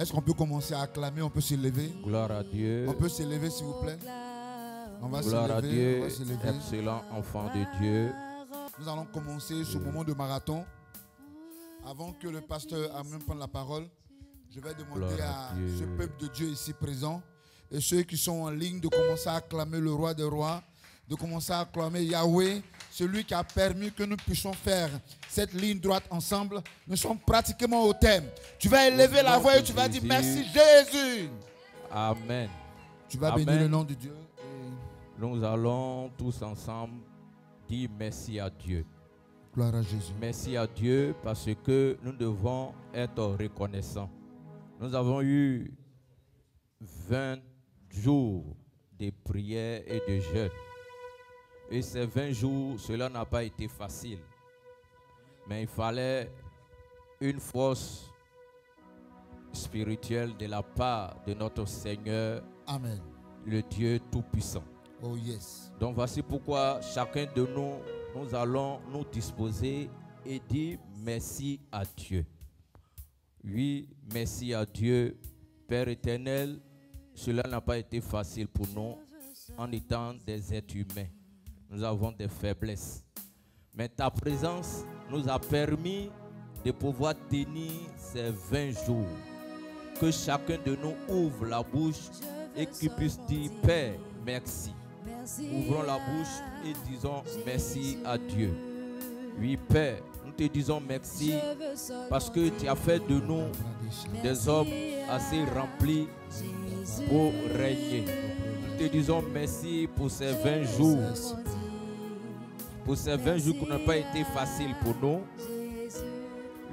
Est-ce qu'on peut commencer à acclamer? On peut se lever. Gloire à Dieu. On peut se lever, s'il vous plaît. On va Gloire se à lever. Dieu. On va se lever. Excellent enfant de Dieu. Nous allons commencer ce moment de marathon. Avant que le pasteur amène prendre la parole, je vais demander à ce peuple de Dieu ici présent et ceux qui sont en ligne de commencer à acclamer le roi des rois, de commencer à acclamer Yahweh, celui qui a permis que nous puissions faire cette ligne droite ensemble. Nous sommes pratiquement au thème. Tu vas élever la voix et tu vas dire merci Jésus. Amen. Tu vas bénir le nom de Dieu. Nous allons tous ensemble dire merci à Dieu. Gloire à Jésus. Merci à Dieu parce que nous devons être reconnaissants. Nous avons eu 20 jours de prière et de jeûne. Et ces 20 jours, cela n'a pas été facile. Mais il fallait une force spirituelle de la part de notre Seigneur, Amen, le Dieu Tout-Puissant. Oh yes. Donc voici pourquoi chacun de nous, nous allons nous disposer et dire merci à Dieu. Oui, merci à Dieu. Père éternel, cela n'a pas été facile pour nous en étant des êtres humains. Nous avons des faiblesses. Mais ta présence nous a permis de pouvoir tenir ces 20 jours. Que chacun de nous ouvre la bouche et qu'il puisse dire Père, merci. Ouvrons la bouche et disons merci à Dieu. Oui, Père, nous te disons merci parce que tu as fait de nous des hommes assez remplis pour régner. Nous te disons merci pour ces 20 jours. Pour ces 20 jours qui n'ont pas été faciles pour nous.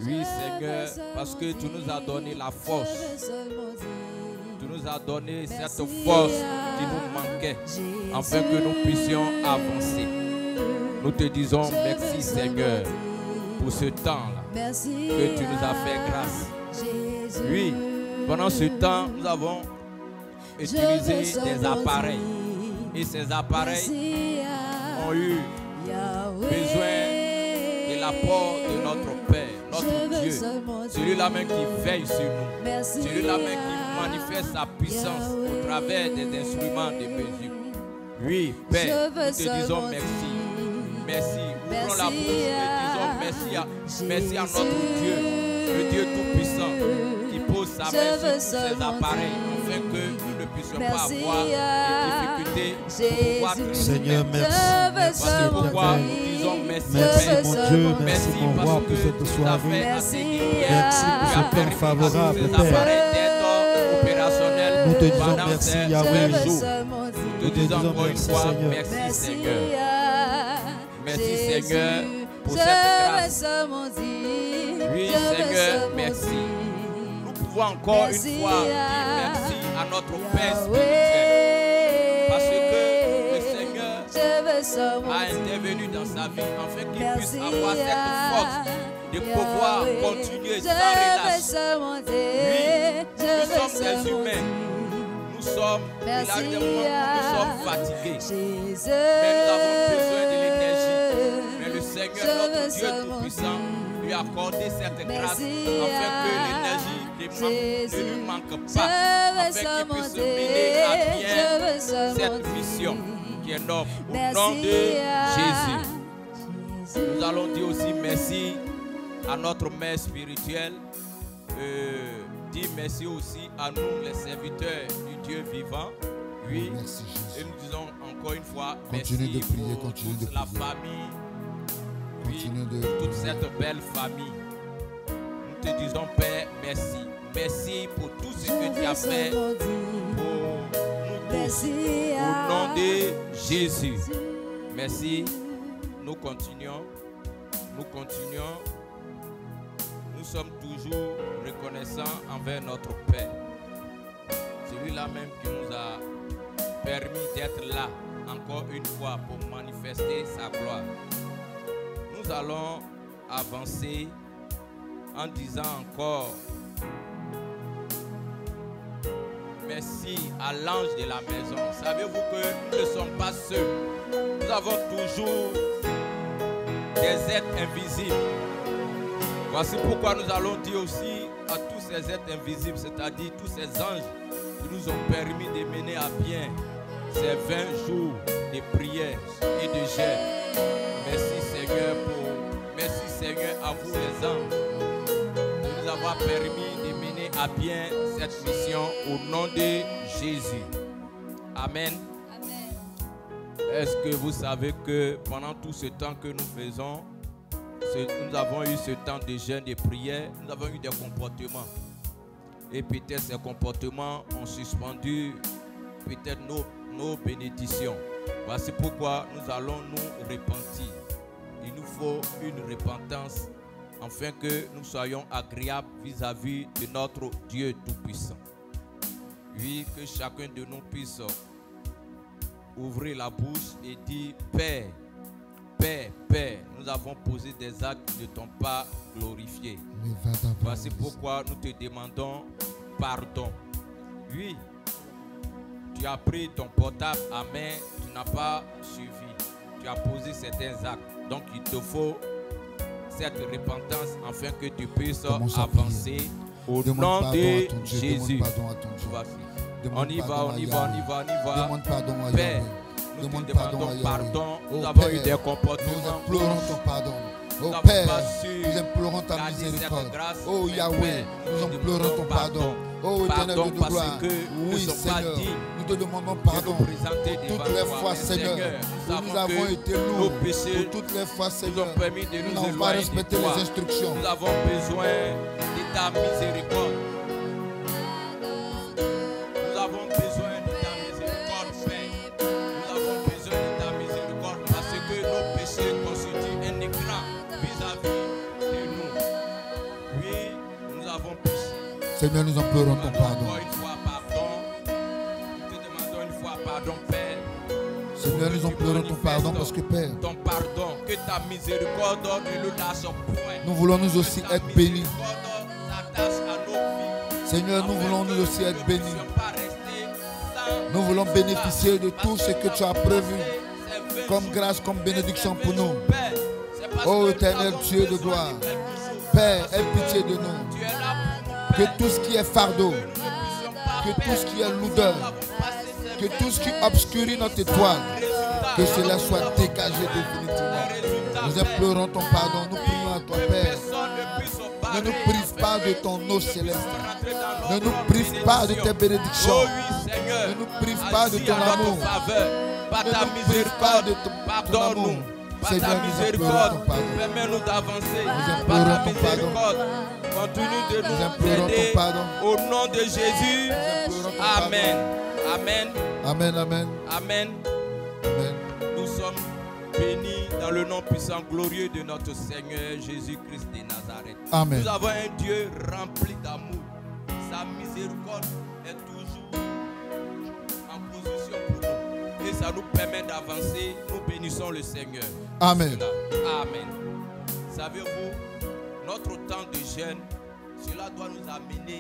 Oui, Seigneur, parce que tu nous as donné la force. Tu nous as donné cette force qui nous manquait afin que nous puissions avancer. Nous te disons merci, Seigneur, pour ce temps-là que tu nous as fait grâce. Oui, pendant ce temps, nous avons utilisé des appareils. Et ces appareils ont eu besoin de l'apport de notre Père, notre Dieu, celui-là même qui veille sur nous, celui-là même qui manifeste sa puissance au travers des instruments de mesure. Oui, Père, nous te disons merci. Merci. Ouvrons la bouche et disons merci à notre Dieu, le Dieu Tout-Puissant, qui pose sa main sur ces appareils afin que nous ne puissions pas avoir de difficultés pour pouvoir traiter. Seigneur, merci. Voici pourquoi nous disons merci, merci Père. mon Dieu, merci mon roi pour cette soirée. Merci pour ce temps favorable, Père. Nous te disons merci, Yahweh. Nous te disons encore une fois merci, Seigneur. Merci, Seigneur, pour cette grâce. Oui, Seigneur, merci. Nous pouvons encore une fois dire merci à notre Père spirituel. Parce que le Seigneur a intervenu dans sa vie afin qu'il puisse avoir cette force de pouvoir continuer sans relâche. Oui, nous sommes des humains. Nous sommes, il arrive des moments où nous sommes fatigués. Mais nous avons besoin de l'énergie. Mais le Seigneur, notre Dieu Tout-Puissant, lui a accordé cette grâce afin que l'énergie ne lui manque pas. Afin qu'il puisse mener à bien cette mission qui est noble. Au nom de Jésus. Nous allons dire aussi merci à notre mère spirituelle. Dire merci aussi à nous, les serviteurs du Dieu vivant. Oui, merci, et nous disons encore une fois continue merci de prier, pour continue toute de la prier. famille. Oui, Continue de toute prier. cette belle famille. Nous te disons Père, merci. Merci pour tout ce que tu as fait pour nous tous. Au nom de Jésus. Merci. Nous continuons. Nous continuons. Nous sommes toujours reconnaissants envers notre Père. Celui-là même qui nous a permis d'être là encore une fois pour manifester sa gloire. Nous allons avancer en disant encore merci à l'ange de la maison. Savez-vous que nous ne sommes pas seuls. Nous avons toujours des êtres invisibles. Voici pourquoi nous allons dire aussi à tous ces êtres invisibles, c'est-à-dire tous ces anges qui nous ont permis de mener à bien ces 20 jours de prière et de jeûne. Merci Seigneur à vous les anges de nous avoir permis de mener à bien cette mission au nom de Jésus. Amen. Est-ce que vous savez que pendant tout ce temps que nous faisons, nous avons eu ce temps de jeûne, de prière, nous avons eu des comportements. Et peut-être ces comportements ont suspendu peut-être nos bénédictions. Voici pourquoi nous allons nous repentir. Il nous faut une repentance afin que nous soyons agréables vis-à-vis de notre Dieu Tout-Puissant. Oui, que chacun de nous puisse ouvrir la bouche et dire Père, Père, Père, nous avons posé des actes qui ne t'ont pas glorifié. Voici pourquoi nous te demandons pardon. Oui, tu as pris ton portable à main, tu n'as pas suivi. Tu as posé certains actes. Donc il te faut cette repentance afin que tu puisses avancer au nom de Jésus. On y va, on y va, on y va, on y va. Demande pardon à Père, nous te demandons pardon. Nous avons eu des comportements. Nous implorons ton pardon. Oh Père, nous implorons ta miséricorde. Oh Yahweh, nous implorons ton pardon. Oh Éternel de gloire, oui Seigneur, nous te demandons pardon pour toutes les fois Seigneur où nous avons été lourds, pour toutes les fois Seigneur nous n'avons pas respecté les instructions. Nous avons besoin de ta miséricorde. Nous avons besoin de ta miséricorde, Père. Nous avons besoin de ta miséricorde parce que nos péchés constituent un écran vis-à-vis de nous. Oui, nous avons péché. Seigneur, nous implorons ton pardon. Nous te demandons une fois pardon, Père. Seigneur, nous implorons ton pardon parce que Père, ton pardon, que ta miséricorde ne nous lâche point. Nous voulons nous aussi être bénis. Seigneur, nous voulons nous aussi être bénis. Nous voulons bénéficier de tout ce que tu as prévu comme grâce, comme bénédiction pour nous. Ô Éternel Dieu de gloire, Père, aie pitié de nous. Que tout ce qui est fardeau, que tout ce qui est lourdeur, que tout ce qui obscurit notre étoile, que cela soit dégagé définitivement. Nous implorons ton pardon, nous prions à toi, Père. Ne nous prive pas de ton eau céleste. Ne nous prive pas de tes bénédictions. Ne nous prive pas de ton amour. Ne nous prive pas de ton amour. Seigneur, nous implorons ton pardon. Permets-nous d'avancer. Nous implorons ton pardon. Continue de Nous nous implorons aider ton pardon. au nom de Jésus. Amen. Amen. Amen, amen. Amen. Amen. Nous sommes bénis dans le nom puissant, glorieux de notre Seigneur Jésus-Christ de Nazareth. Amen. Nous avons un Dieu rempli d'amour. Sa miséricorde est toujours en position pour nous. Et ça nous permet d'avancer. Nous bénissons le Seigneur. Amen. Amen. Savez-vous, notre temps de jeûne, cela doit nous amener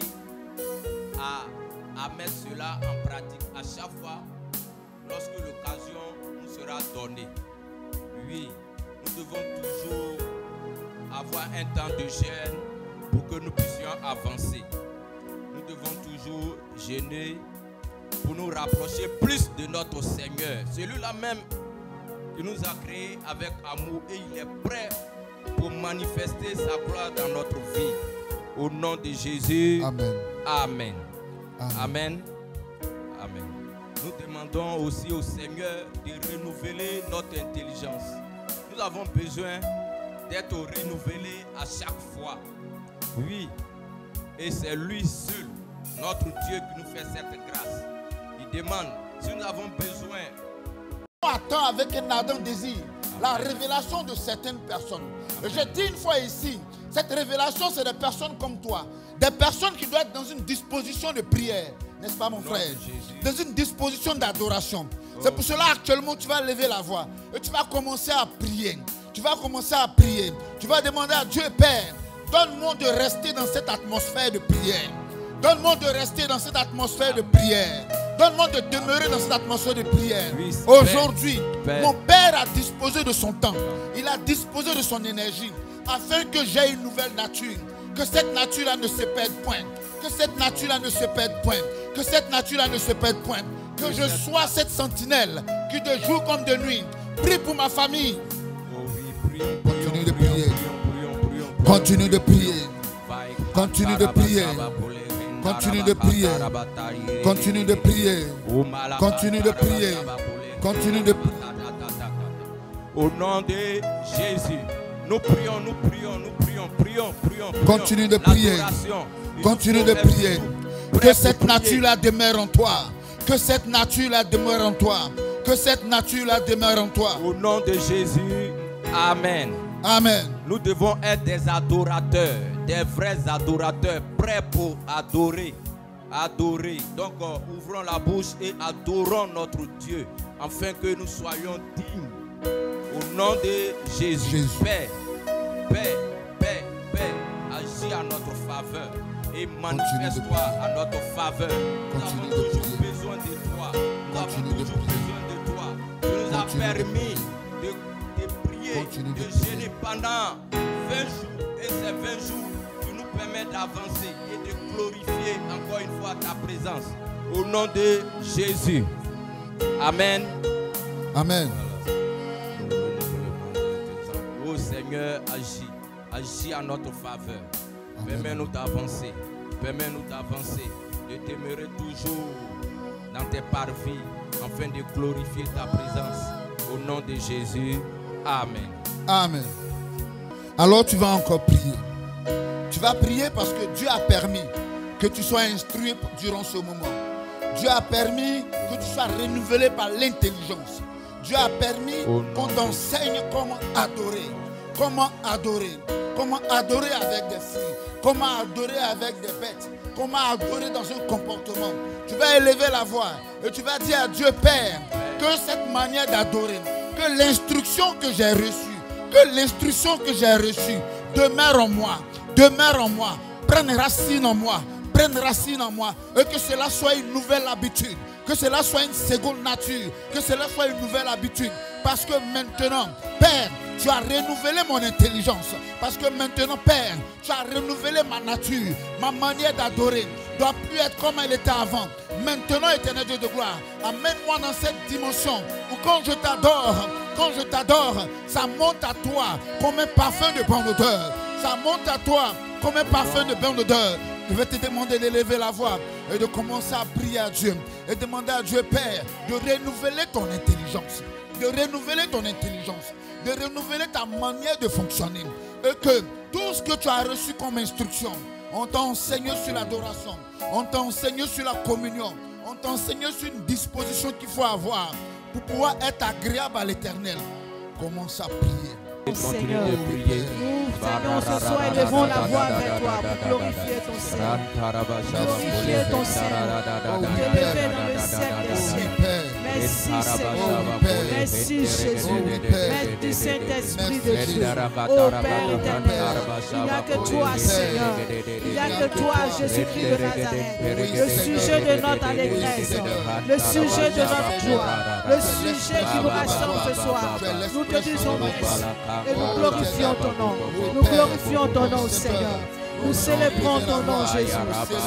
à mettre cela en pratique à chaque fois lorsque l'occasion nous sera donnée. Oui, nous devons toujours avoir un temps de jeûne pour que nous puissions avancer. Nous devons toujours jeûner pour nous rapprocher plus de notre Seigneur. Celui-là même qui nous a créés avec amour et il est prêt pour manifester sa gloire dans notre vie. Au nom de Jésus. Amen. Amen. Amen. Amen. Amen. Nous demandons aussi au Seigneur de renouveler notre intelligence. Nous avons besoin d'être renouvelés à chaque fois. Oui. Et c'est lui seul, notre Dieu, qui nous fait cette grâce. Il demande, si nous avons besoin. On attend avec un ardent désir la révélation de certaines personnes. Je dis une fois ici, cette révélation, c'est des personnes comme toi. Des personnes qui doivent être dans une disposition de prière. N'est-ce pas mon frère? Dans une disposition d'adoration. C'est pour cela actuellement tu vas lever la voix. Et tu vas commencer à prier. Tu vas commencer à prier. Tu vas demander à Dieu, Père, donne-moi de rester dans cette atmosphère de prière. Donne-moi de rester dans cette atmosphère de prière. Donne-moi de demeurer dans cette atmosphère de prière. Oui, aujourd'hui, Père. mon Père a disposé de son temps. Il a disposé de son énergie afin que j'aie une nouvelle nature. Que cette nature-là ne se perde point. Que cette nature-là ne se perde point. Que cette nature-là ne se perde point. Que je sois cette sentinelle qui de jour comme de nuit prie pour ma famille. Continue de prier. Continue de prier. Continue de prier. Continue de prier. Continue de prier. Continue de prier. Continue de prier. Au nom de Jésus, nous prions, nous prions, nous prions, prions, prions. Continue de prier. Continue de prier. Que cette nature-là demeure en toi. Que cette nature-là demeure en toi. Que cette nature-là demeure en toi. Au nom de Jésus, Amen. Amen. Nous devons être des adorateurs, des vrais adorateurs, prêts pour adorer. Adorer. Donc, ouvrons la bouche et adorons notre Dieu, afin que nous soyons dignes. Au nom de Jésus. Paix, paix, paix, paix. Agis à notre faveur et manifeste-toi à notre faveur. Nous avons toujours besoin de toi. Nous avons toujours besoin de toi. Tu nous as permis de prier, de jeûner pendant 20 jours. Et ces 20 jours, tu nous permets d'avancer et de glorifier encore une fois ta présence. Au nom de Jésus. Amen. Amen. Oh Seigneur, agis. Agis à notre faveur. Permets-nous d'avancer. Permets-nous d'avancer. De demeurer toujours dans tes parvis afin de glorifier ta présence. Au nom de Jésus. Amen. Amen. Alors tu vas encore prier. Tu vas prier parce que Dieu a permis que tu sois instruit durant ce moment. Dieu a permis que tu sois renouvelé par l'intelligence. Dieu a permis qu'on t'enseigne comment adorer. Comment adorer. Comment adorer avec des fruits. Comment adorer avec des bêtes. Comment adorer dans un comportement. Tu vas élever la voix et tu vas dire à Dieu Père que cette manière d'adorer, que l'instruction que j'ai reçue, demeure en moi, prenne racine en moi, et que cela soit une nouvelle habitude, que cela soit une seconde nature, que cela soit une nouvelle habitude, parce que maintenant, Père, tu as renouvelé mon intelligence, parce que maintenant, Père, tu as renouvelé ma nature, ma manière d'adorer ne doit plus être comme elle était avant. Maintenant, éternel Dieu de gloire, amène-moi dans cette dimension où quand je t'adore, ça monte à toi comme un parfum de bonne odeur. Ça monte à toi comme un parfum de bonne odeur. Je vais te demander d'élever la voix et de commencer à prier à Dieu. Et demander à Dieu, Père, de renouveler ton intelligence. De renouveler ton intelligence. De renouveler ta manière de fonctionner. Et que tout ce que tu as reçu comme instruction, on t'a enseigné sur l'adoration, on t'a enseigné sur la communion, on t'a enseigné sur une disposition qu'il faut avoir pour pouvoir être agréable à l'Éternel. Commence à prier. Seigneur, Seigneur, ce soir, élevons la voix avec toi pour glorifier ton Seigneur. Glorifier ton Seigneur. T'élever dans le siècle des siècles. Merci Seigneur. Merci Jésus. Merci Saint-Esprit de Dieu. Ô Père éternel, il n'y a que toi Seigneur. Il n'y a que toi Jésus-Christ de Nazareth. Le sujet de notre allégresse. Le sujet de notre joie. Le sujet qui nous rassemble ce soir. Nous te disons merci. Et nous glorifions ton nom. Nous glorifions ton nom, Seigneur. Nous célébrons ton nom, Jésus.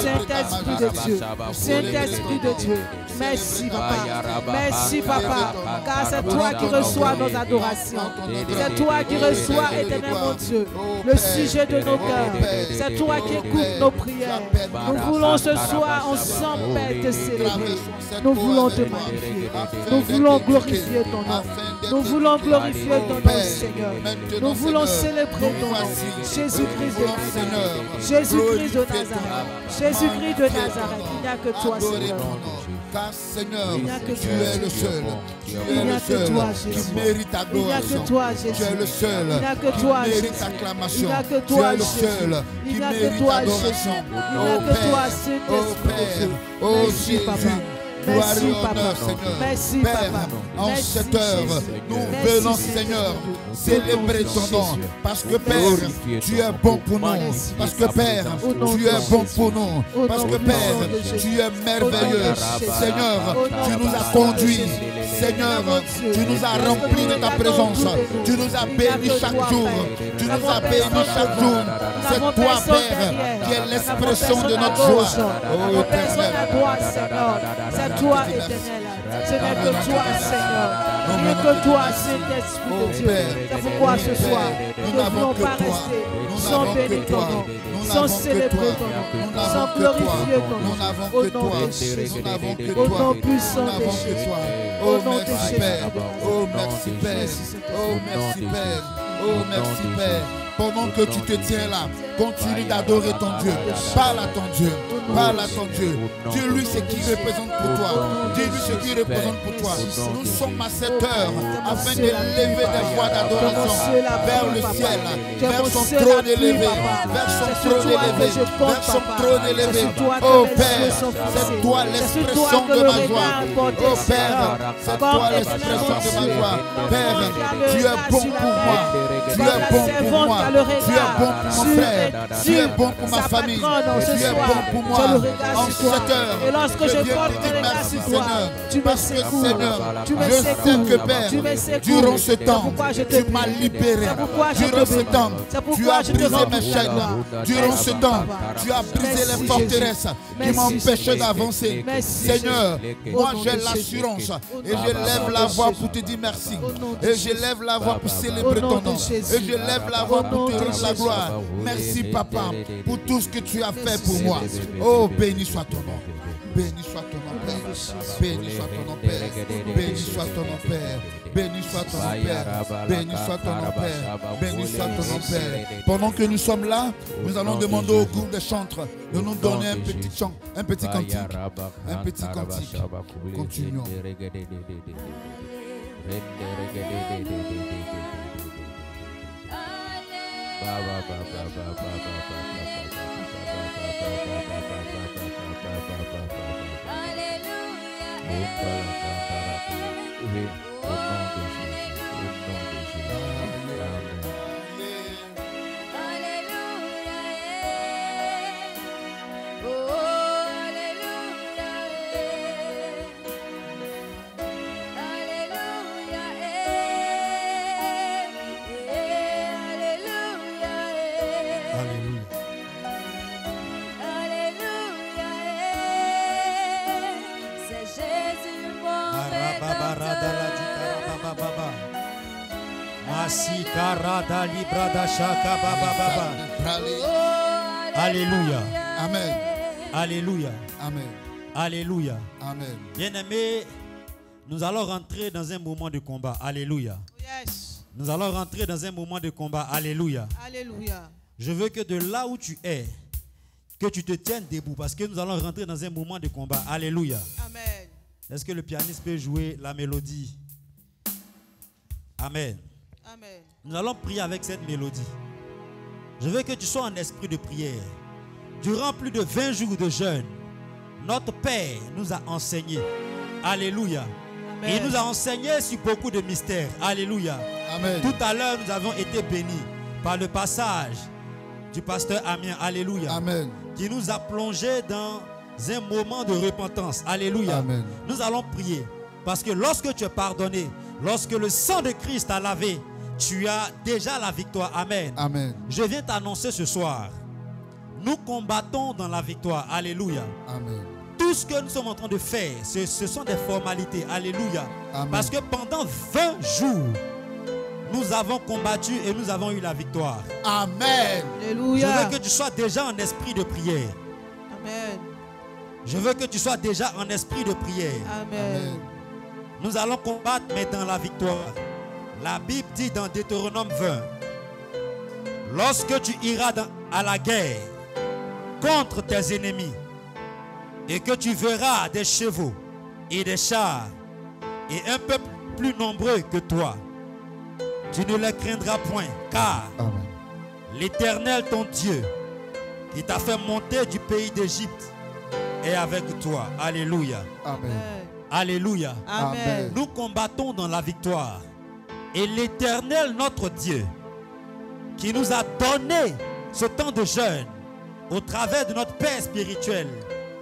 Saint-Esprit de Dieu. Saint-Esprit de Dieu. Merci, Papa. Merci, Papa. Car c'est toi qui reçois nos adorations. C'est toi qui reçois, éternel mon Dieu, le sujet de nos cœurs. C'est toi qui écoutes nos prières. Nous voulons ce soir ensemble, Père, te célébrer. Nous voulons te magnifier. Nous voulons glorifier ton nom. Nous voulons glorifier ton nom, Seigneur. Nous voulons célébrer ton nom. Jésus-Christ de Nazareth. Jésus-Christ de Nazareth. Jésus-Christ de Nazareth. Il n'y a que toi, Seigneur. Car Seigneur, tu es le seul. Tu es le seul qui mérite ta gloire. Il n'y a que toi, Jésus. Tu es le seul qui mérite acclamation. Il n'y a que Tu toi, es le Jésus. seul Il qui n'y a que mérite toi, adoration. Jésus. Il n'y a que toi, Saint-Esprit de Dieu. Oh Merci, Papa. Jésus. Gloire Merci, et Papa. honneur, Seigneur. Merci, Père, Papa. en Merci, cette heure, Jésus. nous Merci, venons, Seigneur. Seigneur, Au célébrer nom de ton nom. Jésus. Parce que, Père, tu es bon pour nous. Merci. Parce que, Père, Au nom tu de es bon Jésus. pour nous. Au Parce nom que, puissant Père, de Jésus. tu es merveilleux. Au nom de Jésus. Seigneur, Au nom tu nous as puissant de conduits. Jésus. Seigneur, Mon Dieu. tu nous as Parce que remplis de nous ta regardons présence. autour de nous. Tu nous as Il n'y a bénis que chaque toi, jour. Père. Tu Nous nous as n'avons bénis personne chaque devant. jour. Nous C'est n'avons toi, personne Père, derrière. qui est Nous l'expression n'avons de personne notre à joie. gauche. Nous Oh, n'avons personne à Éternel. droite, Seigneur. C'est toi, éternel. Ce n'est que toi, Seigneur. Il n'y a que toi, Saint-Esprit de Dieu. C'est pourquoi ce soir, nous ne voulons pas rester sans bénir ton nom, sans célébrer ton nom, sans glorifier ton nom. Au nom de Jésus. Au nom puissant de Jésus. Oh, Au nom de merci, Jésus. Père. Oh, merci, Père. Oh, merci, Père. Oh, merci, Père. Pendant que tu te tiens là, continue d'adorer ton Dieu. Parle à ton Dieu. Parle à ton Dieu. Dis-lui ce qu'il représente pour toi. Dis-lui ce qu'il représente pour toi. Nous sommes à cette heure afin d'élever des voix d'adoration vers le ciel, vers son trône élevé, vers son trône élevé, vers son trône élevé. Oh Père, c'est toi l'expression de ma joie. Oh Père, c'est toi l'expression de ma joie. Père, tu es bon pour moi. Tu es bon pour moi. Tu es bon pour mon frère. Tu es bon pour ma famille. Tu es bon pour moi. En cette heure, et lorsque je viens porte te dire mon regard merci, sur toi, Seigneur. tu me Parce que, secours, Seigneur, tu me je sais secours, que, Père, tu me secours. durant ce C'est temps, pourquoi je te tu prie. m'as libéré. C'est pourquoi je Durant te ce bénis. temps, C'est tu pourquoi as je te brisé rends mes toute chaînes. la gloire. Durant Merci, ce temps, Papa. tu as brisé Merci, les forteresses qui Merci, m'empêchaient Jésus. d'avancer. Merci, Seigneur, Jésus. moi Au nom j'ai de l'assurance Jésus. et je lève la voix pour te dire merci. Au nom de Et je Jésus. lève la voix pour célébrer Au nom ton de nom. Jésus. Et je lève la voix Au pour nom te de rendre la Jésus. gloire. Merci, Papa, pour tout ce que tu as fait pour moi. Oh, béni soit ton nom. Béni soit ton nom, Père. Béni soit ton nom, Père. Béni soit ton nom, Père. Béni soit ton nom, Père. Béni soit ton nom, Père. Béni soit ton nom, Père. Pendant que nous sommes là, nous allons demander au groupe de chantres de nous donner un petit chant, un petit cantique. Un petit cantique. Continuons. Alléluia. Amen. Alléluia. Amen. Alléluia. Amen. Bien-aimés, nous allons rentrer dans un moment de combat. Alléluia. Yes. Nous allons rentrer dans un moment de combat. Alléluia. Alléluia. Je veux que de là où tu es, que tu te tiennes debout parce que nous allons rentrer dans un moment de combat. Alléluia. Amen. Est-ce que le pianiste peut jouer la mélodie? Amen. Amen. Nous allons prier avec cette mélodie. Je veux que tu sois en esprit de prière. Durant plus de 20 jours de jeûne, notre Père nous a enseigné. Alléluia. Amen. Et il nous a enseigné sur beaucoup de mystères. Alléluia. Amen. Tout à l'heure, nous avons été bénis par le passage du pasteur Amien. Alléluia. Amen. Qui nous a plongé dans un moment de repentance. Alléluia. Amen. Nous allons prier. Parce que lorsque tu es pardonné, lorsque le sang de Christ t'a lavé, tu as déjà la victoire. Amen. Amen. Je viens t'annoncer ce soir, nous combattons dans la victoire. Alléluia. Amen. Tout ce que nous sommes en train de faire, ce sont des formalités. Alléluia. Amen. Parce que pendant 20 jours, nous avons combattu et nous avons eu la victoire. Amen. Je Alléluia. veux que tu sois déjà en esprit de prière. Amen. Je veux que tu sois déjà en esprit de prière. Amen. Nous allons combattre, mais dans la victoire. La Bible dit dans Deutéronome 20, lorsque tu iras à la guerre contre tes ennemis et que tu verras des chevaux et des chars et un peuple plus nombreux que toi, tu ne les craindras point, car Amen. l'Éternel ton Dieu qui t'a fait monter du pays d'Égypte est est avec toi. Alléluia. Amen. Alléluia. Amen. Nous combattons dans la victoire. Et l'Éternel, notre Dieu, qui nous a donné ce temps de jeûne au travers de notre Père spirituel,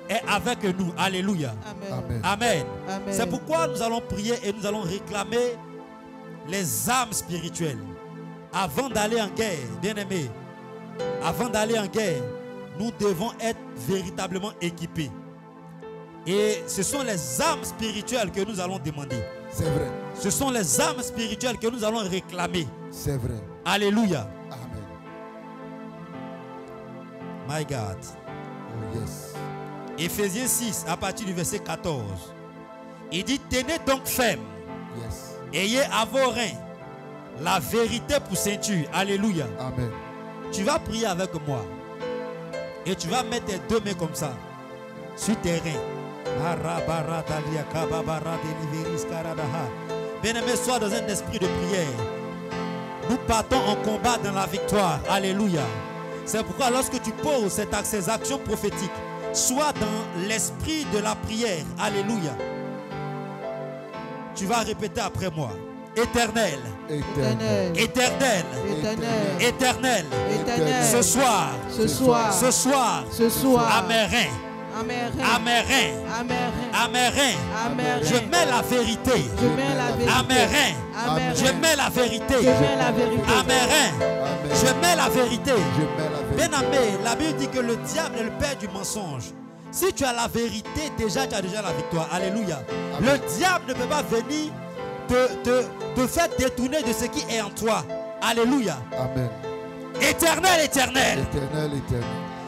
est avec nous. Alléluia. Amen. Amen. Amen. C'est pourquoi nous allons prier et nous allons réclamer les âmes spirituelles. Avant d'aller en guerre, bien-aimés, avant d'aller en guerre, nous devons être véritablement équipés. Et ce sont les âmes spirituelles que nous allons demander. C'est vrai. Ce sont les âmes spirituelles que nous allons réclamer. C'est vrai. Alléluia. Amen. My God. Oh yes. Éphésiens 6, à partir du verset 14. Il dit, tenez donc ferme. Yes. Ayez à vos reins la vérité pour ceinture. Alléluia. Amen. Tu vas prier avec moi. Et tu vas mettre tes deux mains comme ça sur tes reins. Bien-aimé, sois dans un esprit de prière. Nous partons en combat dans la victoire. Alléluia. C'est pourquoi lorsque tu poses ces actions prophétiques, sois dans l'esprit de la prière. Alléluia. Tu vas répéter après moi. Éternel. Éternel. Éternel. Éternel. Éternel. Éternel. Ce soir. Ce soir. Ce soir. Ce soir. À mes reins. À mes reins. À mes reins. À mes reins. À mes reins. À mes reins. Je mets la vérité. Je mets la vérité. À mes reins. À mes Je reins. mets la vérité. Je mets la vérité. À mes reins. Amen. Je mets la vérité. Je mets la vérité. Bien aimé, la Bible dit que le diable est le père du mensonge. Si tu as la vérité, déjà tu as déjà la victoire. Alléluia. Amen. Le diable ne peut pas venir te faire détourner de ce qui est en toi. Alléluia. Amen. Éternel, éternel. Éternel, éternel.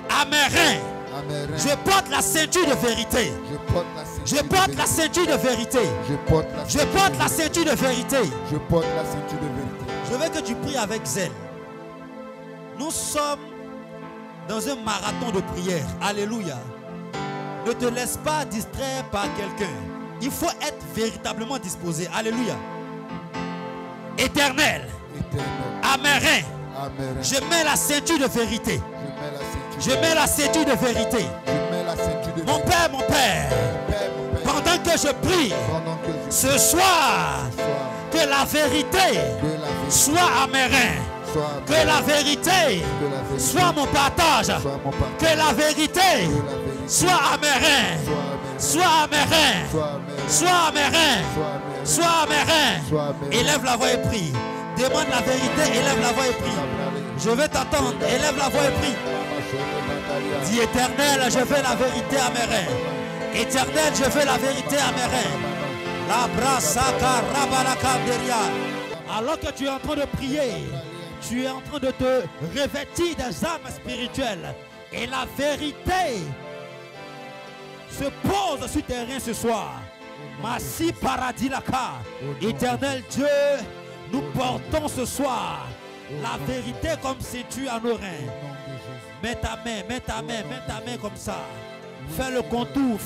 À mes reins. Amen. Je porte la ceinture de vérité. Je porte la ceinture. Je porte la ceinture de vérité. Je porte la Je porte la ceinture de vérité. Je porte la ceinture de vérité. Je veux que tu pries avec zèle. Nous sommes dans un marathon de prière. Alléluia. Ne te laisse pas distraire par quelqu'un. Il faut être véritablement disposé. Alléluia. Éternel. Éternel. À mes reins. Amen. Je mets la ceinture de vérité. Je mets la ceinture. Je mets la ceinture de vérité. Je mets la ceinture de Mon vérité. Père, mon Père. Mon Père. Pendant que je prie, Pendant que je ce soir, sois, que la vérité que la vérité soit à mes reins. soit, Que la vérité que la vérité soit mon partage. soit mon partage. Que la vérité Que la vérité soit à mes reins. soit à mes reins. Soit à mes reins. Soit à mes reins. Soit à mes reins. Soit à mes reins. Soit à mes reins. Soit à mes reins. Élève la voix et prie. Demande la vérité. Élève la voix et prie. Je vais t'attendre. Élève la voix et prie. Dis éternel, je veux la vérité à mes reins. Éternel, je veux la vérité à mes reins. La brasaka rabalaka deria. Alors que tu es en train de prier, tu es en train de te revêtir des âmes spirituelles. Et la vérité se pose sur tes reins ce soir. Massi paradilaka. Éternel Dieu, nous portons ce soir la vérité comme ceinture à nos reins. Mets ta main, mets ta main, mets ta main comme ça. Fais le contour,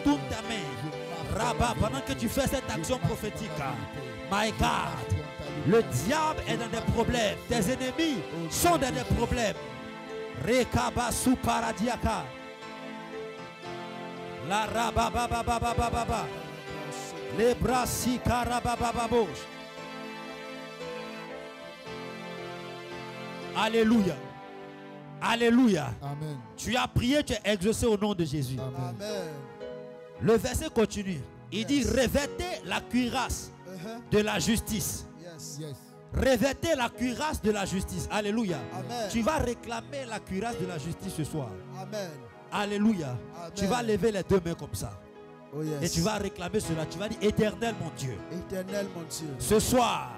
tourne ta main. Rabat, pendant que tu fais cette action prophétique, my God, le diable est dans des problèmes. Tes ennemis sont dans des problèmes. Rekaba sou paradiaka. La rabababababababa. Les bras si karababababos. Alléluia. Alléluia. Amen. Tu as prié, tu es exaucé au nom de Jésus. Amen. Le verset continue. Il dit revêtez la cuirasse de la justice. Yes. Revêtez la cuirasse de la justice. Alléluia. Amen. Tu vas réclamer la cuirasse de la justice ce soir. Amen. Alléluia. Amen. Tu vas lever les deux mains comme ça. Oh yes. Et tu vas réclamer cela. Tu vas dire éternel mon Dieu. Éternel mon Dieu. Ce soir,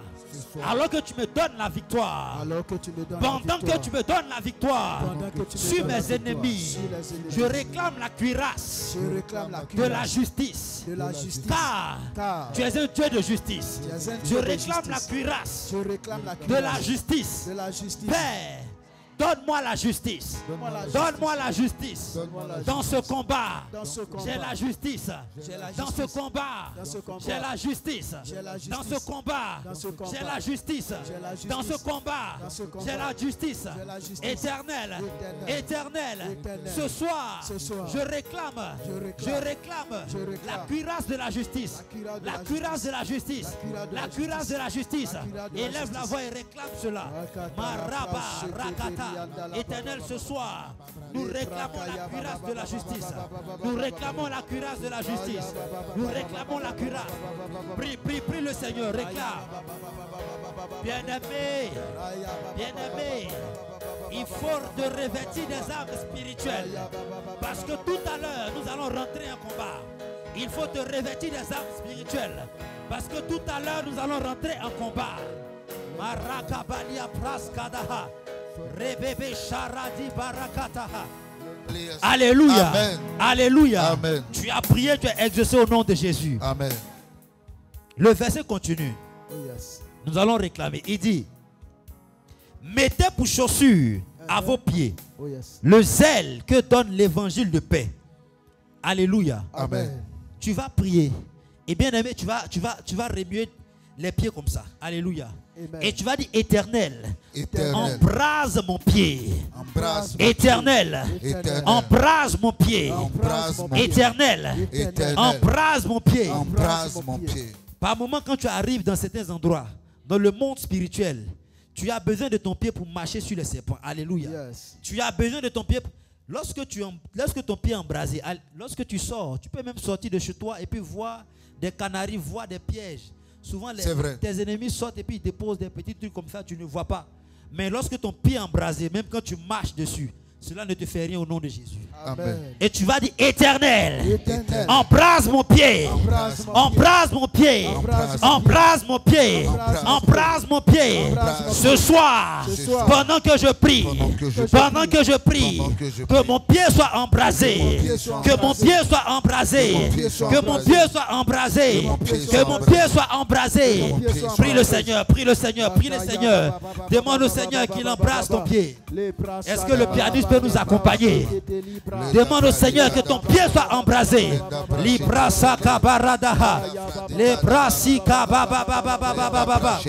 alors que tu me donnes la victoire, Alors que tu me donnes pendant la victoire, que tu me donnes la victoire pendant que tu me sur donnes la mes victoire, ennemis, sur les ennemis, je réclame la cuirasse je réclame la de cuirasse la justice. de la justice. Car tu es un Dieu de justice. Tu es un Je Dieu de réclame justice. la cuirasse Je réclame la de cuirasse la justice. de la justice. Père, Donne-moi la justice. Donne-moi la justice. Dans ce combat, j'ai la justice. Dans ce combat, j'ai la justice. Dans ce combat, j'ai la justice. Dans ce combat, j'ai la justice. Éternel, éternel, ce soir, je réclame la cuirasse de la justice. La cuirasse de la justice. La cuirasse de la justice. Élève la voix et réclame cela. Maraba, rakata. Éternel, ce soir, nous réclamons la cuirasse de la justice. Nous réclamons la cuirasse de la justice. Nous réclamons la cuirasse. Prie, prie, prie le Seigneur, réclame. Bien-aimé, bien-aimé, il faut te revêtir des armes spirituelles. Parce que tout à l'heure, nous allons rentrer en combat. Il faut te revêtir des armes spirituelles. Parce que tout à l'heure, nous allons rentrer en combat. Marakabalia praskadaha. Rebebe sharadi barakataha. Alléluia. Amen. Alléluia. Amen. Tu as prié, tu as exaucé au nom de Jésus. Amen. Le verset continue. Oh yes. Nous allons réclamer. Il dit, mettez pour chaussures à vos pieds Oh yes. le zèle que donne l'évangile de paix. Alléluia. Amen. Tu vas prier. Et bien aimé, tu vas remuer les pieds comme ça. Alléluia. Amen. Et tu vas dire, éternel, Éternel. embrase mon pied. Embrasse. Éternel, Éternel. embrase mon pied. Embrasse mon pied. Éternel, Éternel. embrase mon pied. Embrasse mon pied. Par moment, quand tu arrives dans certains endroits, dans le monde spirituel, tu as besoin de ton pied pour marcher sur les serpents. Alléluia. Yes. Tu as besoin de ton pied. Lorsque ton pied est embrasé, lorsque tu sors, tu peux même sortir de chez toi et puis voir des canaris, voir des pièges. Souvent, tes ennemis sortent et puis ils te posent des petits trucs comme ça, tu ne vois pas. Mais lorsque ton pied est embrasé, même quand tu marches dessus, cela ne te fait rien au nom de Jésus. Amen. Et tu vas dire, éternel, Éternel. embrase mon pied. Embrase mon pied. Embrase mon pied. Embrase mon pied. Ce soir, pendant que je prie, pendant que je prie, que mon pied soit embrasé. Que mon pied soit embrasé. Que mon pied soit embrasé. Que mon pied soit embrasé. Prie le Seigneur, prie le Seigneur, prie le Seigneur. Demande au Seigneur qu'il embrasse ton pied. Est-ce que le pianiste peut nous accompagner? Demande au Seigneur que ton pied soit embrasé. Libra saka baradaha. Libra sika baba baba baba baba.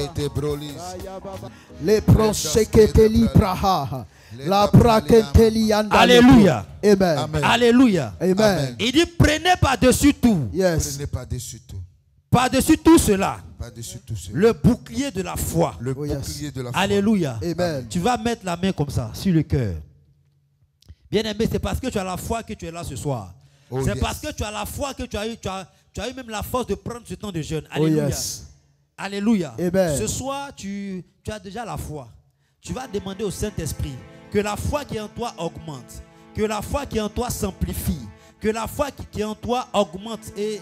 Les proseketeli praha. La prakenteli andale. Alléluia. Amen. Amen. Alléluia. Amen. Il dit prenez par-dessus tout. Yes. Prenez par-dessus tout. Par-dessus tout cela. Par-dessus tout cela. Le bouclier de la foi. Le Oh, yes. bouclier de la foi. Alléluia. Amen. Tu vas mettre la main comme ça sur le cœur. Bien aimé, c'est parce que tu as la foi que tu es là ce soir. Oh, c'est yes. parce que tu as la foi que tu as eu même la force de prendre ce temps de jeûne. Oh Alléluia. yes. Alléluia. Amen. Ce soir, tu as déjà la foi. Tu vas demander au Saint-Esprit que la foi qui est en toi augmente. Que la foi qui est en toi s'amplifie. Que la foi qui est en toi augmente et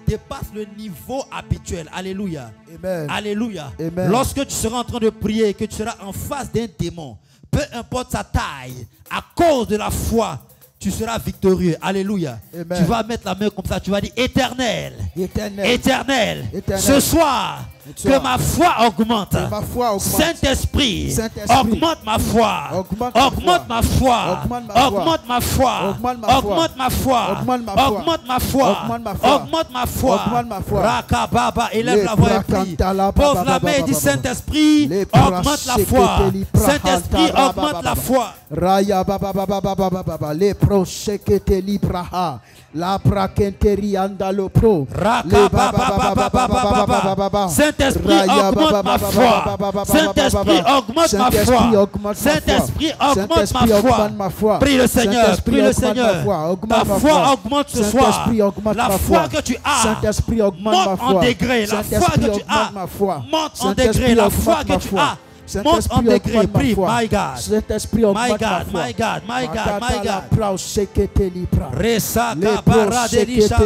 dépasse le niveau habituel. Alléluia. Amen. Alléluia. Amen. Lorsque tu seras en train de prier et que tu seras en face d'un démon, peu importe sa taille, à cause de la foi, tu seras victorieux. Alléluia. Amen. Tu vas mettre la main comme ça, tu vas dire éternel, Éternel. éternel, Éternel. ce soir, que ma foi augmente. Que ma foi augmente. Saint-Esprit, Saint-Esprit, augmente ma foi. augmente ma foi. Augmente ma foi. Augmente ma foi. Augmente ma foi. Augmente ma foi. Augmente ma foi. Augmente ma foi. Augmente ma foi. Augmente ma foi. Rakababa, élève la voix et prie. Brakantala, Pose la main et dit Saint-Esprit, Les augmente la foi. praseketeli Saint-Esprit, prahantara, augmente la foi. Raya baba baba baba baba baba. Les proseketeli praha. La prakenteri andalo pro. Saint-Esprit, augmente ma foi. Saint-Esprit, augmente ma foi. Saint-Esprit, augmente ma foi. Prie le Seigneur, prie le Seigneur. Ta foi augmente ce soir. La foi que tu as monte en degré. La foi que tu as monte en degré. La foi que tu as monte en degré. Prie, my God. Saint-Esprit My augmente ma God, foi. my God, my God, my God. Proseketeli praha. Resaka baradelisha.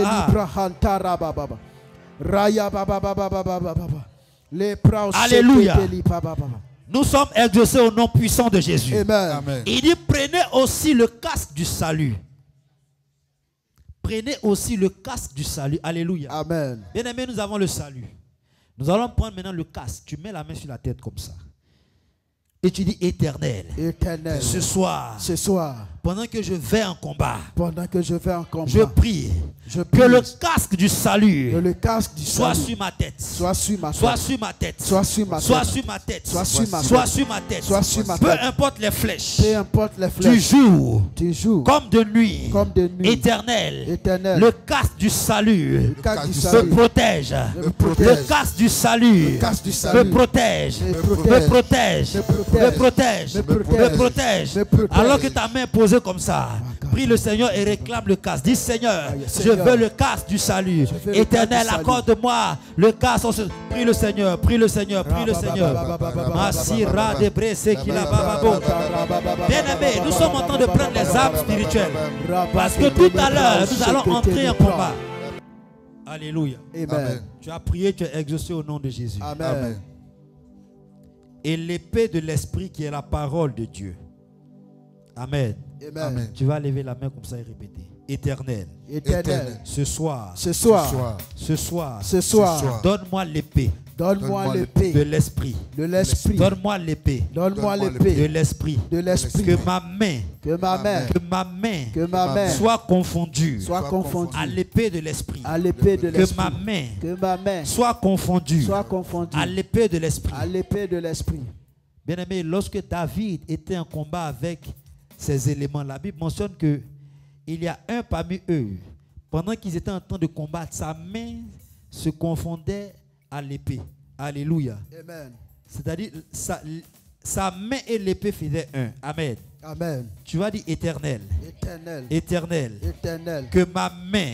Alléluia. Nous sommes exaucés au nom puissant de Jésus. Amen. Amen. Il dit prenez aussi le casque du salut. Prenez aussi le casque du salut. Alléluia. Amen. Bien aimé, nous avons le salut. Nous allons prendre maintenant le casque. Tu mets la main sur la tête comme ça. Et tu dis éternel. Éternel. Ce soir. Pendant que je vais en combat. Je prie. Que le casque du salut. Soit sur ma tête. Soit sur ma tête. Peu importe les flèches. Du jour. Comme de nuit. Éternel. Le casque du salut. Me protège. Le casque du salut. Me protège. Me protège. Alors que ta main est posée comme ça, prie le Seigneur et réclame le casque. Dis Seigneur, je veux le casque du salut. Éternel, accorde-moi le casque. Prie le Seigneur, prie le Seigneur, prie le Seigneur. Bien-aimés, nous sommes en train de prendre les armes spirituelles. Parce que tout à l'heure, nous allons entrer en combat. Alléluia. Amen. Tu as prié, tu as exaucé au nom de Jésus. Amen. Et l'épée de l'esprit qui est la parole de Dieu. Amen. Amen. Tu vas lever la main comme ça et répéter. Éternel. Ce soir. Donne-moi l'épée. De l'esprit. Donne-moi l'épée. De l'esprit. Que ma main soit confondue. À l'épée de l'esprit. Que ma main soit confondue. À l'épée de l'esprit. Bien-aimé, lorsque David était en combat avec ces éléments, la Bible mentionne que il y a un parmi eux, pendant qu'ils étaient en train de combattre, sa main se confondait à l'épée. Alléluia. Amen. C'est-à-dire, sa main et l'épée faisaient un. Amen. Amen. Tu vas dire éternel. Éternel. Que ma main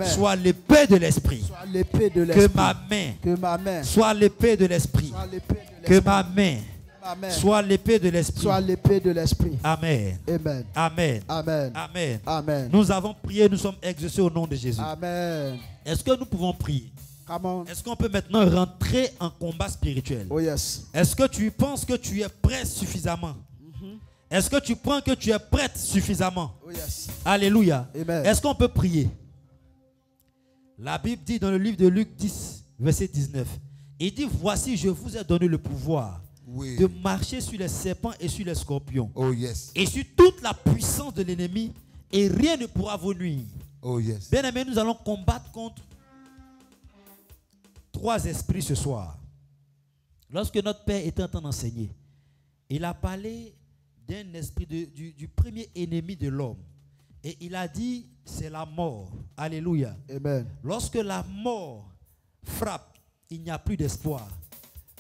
soit l'épée de l'esprit. Que ma main soit l'épée de l'esprit. Que ma main soit l'épée de l'esprit. Amen. Amen. Amen. Amen. Amen. Amen. Nous avons prié, nous sommes exaucés au nom de Jésus. Amen. Est-ce que nous pouvons prier? Est-ce qu'on peut maintenant rentrer en combat spirituel? Oh yes. Est-ce que tu penses que tu es prêt suffisamment? Est-ce que tu penses que tu es prête suffisamment? Oh yes. Alléluia. Amen. Est-ce qu'on peut prier? La Bible dit dans le livre de Luc 10, verset 19, il dit, voici, je vous ai donné le pouvoir de marcher sur les serpents et sur les scorpions. Oh yes. Et sur toute la puissance de l'ennemi, et rien ne pourra vous nuire. Oh yes. Bien aimé, nous allons combattre contre 3 esprits ce soir. Lorsque notre Père était en train d'enseigner, il a parlé d'un esprit du premier ennemi de l'homme. Et il a dit, c'est la mort. Alléluia. Amen. Lorsque la mort frappe, il n'y a plus d'espoir.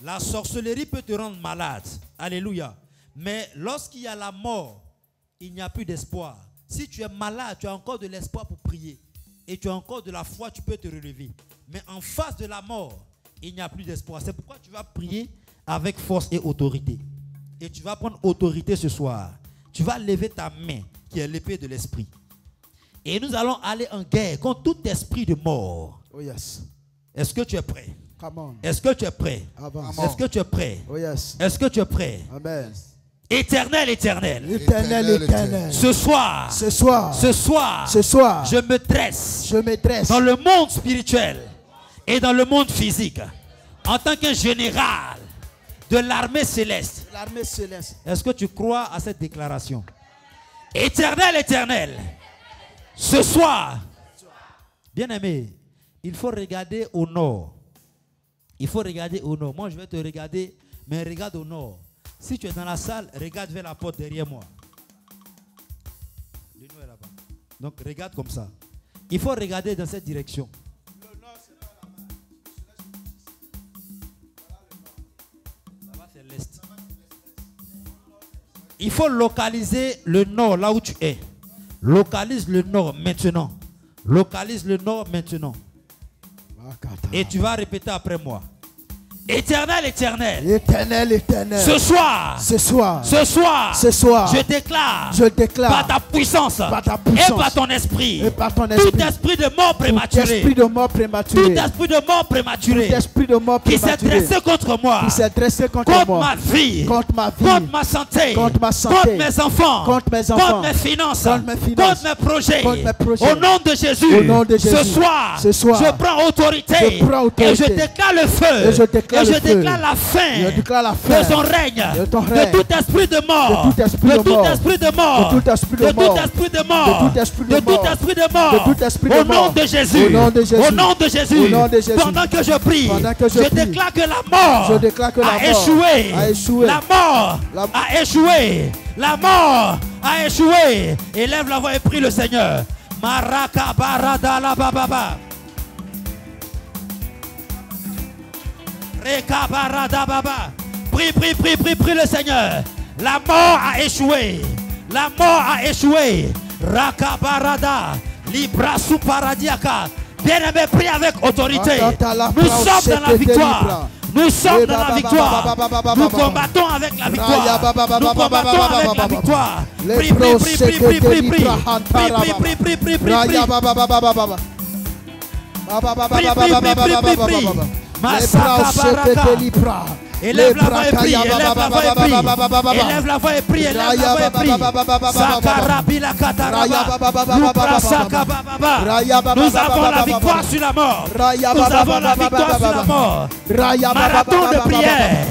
La sorcellerie peut te rendre malade. Alléluia. Mais lorsqu'il y a la mort, il n'y a plus d'espoir. Si tu es malade, tu as encore de l'espoir pour prier. Et tu as encore de la foi, tu peux te relever. Mais en face de la mort, il n'y a plus d'espoir. C'est pourquoi tu vas prier avec force et autorité. Et tu vas prendre autorité ce soir. Tu vas lever ta main, qui est l'épée de l'esprit. Et nous allons aller en guerre contre tout esprit de mort. Oh yes. Est-ce que tu es prêt? Come on. Est-ce que tu es prêt? Est-ce que tu es prêt? Oh yes. Est-ce que tu es prêt? Amen. Éternel, éternel. Éternel. Ce soir, je me dresse dans le monde spirituel et dans le monde physique en tant que général de l'armée céleste. Est-ce que tu crois à cette déclaration? Éternel, éternel. Ce soir, bien aimé, il faut regarder au nord. Il faut regarder au nord. Moi, je vais te regarder, mais regarde au nord. Si tu es dans la salle, regarde vers la porte derrière moi. Le nord est là-bas. Donc, regarde comme ça. Il faut regarder dans cette direction. Le nord, c'est là-bas. Là-bas, c'est l'est. Il faut localiser le nord là où tu es. Localise le nord maintenant. Localise le nord maintenant. Et tu vas répéter après moi. Éternel, éternel. Éternel, éternel. Ce soir, je déclare par ta puissance, et par ton esprit, tout esprit de mort prématuré, qui s'est dressé contre moi, contre ma vie, contre ma santé, contre mes enfants, contre mes finances, contre mes projets. Au nom de Jésus, ce soir, je prends autorité et je déclare le feu déclare Et le je feu. déclare la fin Je déclare la fin de son règne, de ton de règne, tout esprit de mort, de tout esprit de mort, esprit de mort, de tout esprit de de tout mort, esprit de mort, de tout esprit de de tout mort, esprit de mort, de tout esprit de au nom mort. de Jésus, Au nom de Jésus. au nom de Jésus, Au nom de Jésus. pendant que je prie, Pendant que je je prie, déclare que la mort je déclare que la a mort échoué, a échoué. la mort La- a échoué, la mort a échoué. Élève la voix et prie le Seigneur. Maraka barada la bababa. Reka barada baba. Prie, prie, prie, prie, prie le Seigneur. La mort a échoué. La mort a échoué. Raka barada. Libra sous paradiaka. Bien-aimé, prie avec autorité. Nous sommes dans la victoire. Nous sommes dans la victoire. Nous combattons avec la victoire. Nous combattons avec la victoire. Prie, prie, prie, prie, prie, prie, prie. Prie, prie, prie, prie, prie, prie. Élève la voix et prie, élève la voix et prie, élève la voix et prie, élève la voix et prie. Sakarabila kataraba, Lupra sakababa. Nous avons la victoire sur la mort. Nous avons la victoire sur la mort. Marathon de prière.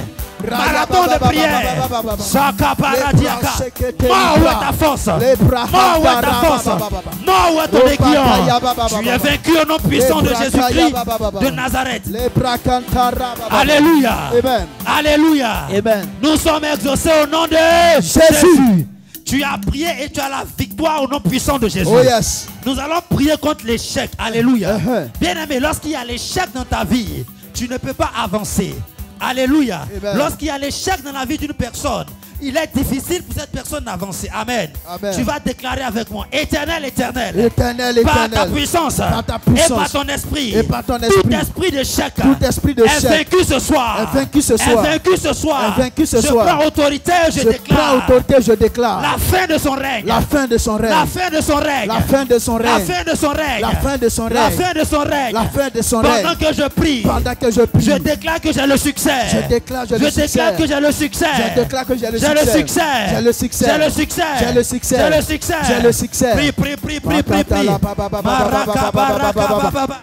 Marathon de prière. Sakaparadiaka. Mort, où est ta force? Mort, où est ta force? Mort, où est ton aiguillon? Tu es vaincu au nom puissant de Jésus-Christ de Nazareth. Alléluia. Amen. Alléluia. Amen. Nous sommes exaucés au nom de Jésus. Tu as prié et tu as la victoire au nom puissant de Jésus. Oh yes. Nous allons prier contre l'échec. Alléluia. Bien aimé, lorsqu'il y a l'échec dans ta vie, tu ne peux pas avancer. Alléluia. Lorsqu'il y a l'échec dans la vie d'une personne, il est difficile pour cette personne d'avancer. Amen. Amen. Tu vas déclarer avec moi: Éternel, éternel. Éternel, Par éternel. ta puissance, Par ta puissance. et par ton esprit, Et par ton tout esprit. esprit d'échec Tout esprit de est chèque. vaincu ce soir. Est vaincu ce soir. Est vaincu ce soir. Est vaincu ce je soir. prends autorité, je Je prends déclare autorité, je déclare la fin de son règne. la fin de son règne. La fin de son règne. La fin de son La règne. fin de son règne. La fin de son La règne. fin de son règne. La fin de son Pendant règne. que je prie, Pendant que je prie, je déclare que j'ai le succès. je déclare Je déclare que j'ai le succès. Je déclare que j'ai le J'ai succès. le succès. J'ai le succès. J'ai le succès. J'ai le succès. J'ai le succès. J'ai le succès. Prie, prie, prie, prie, prie, prie. Maraka, baraka, bababa.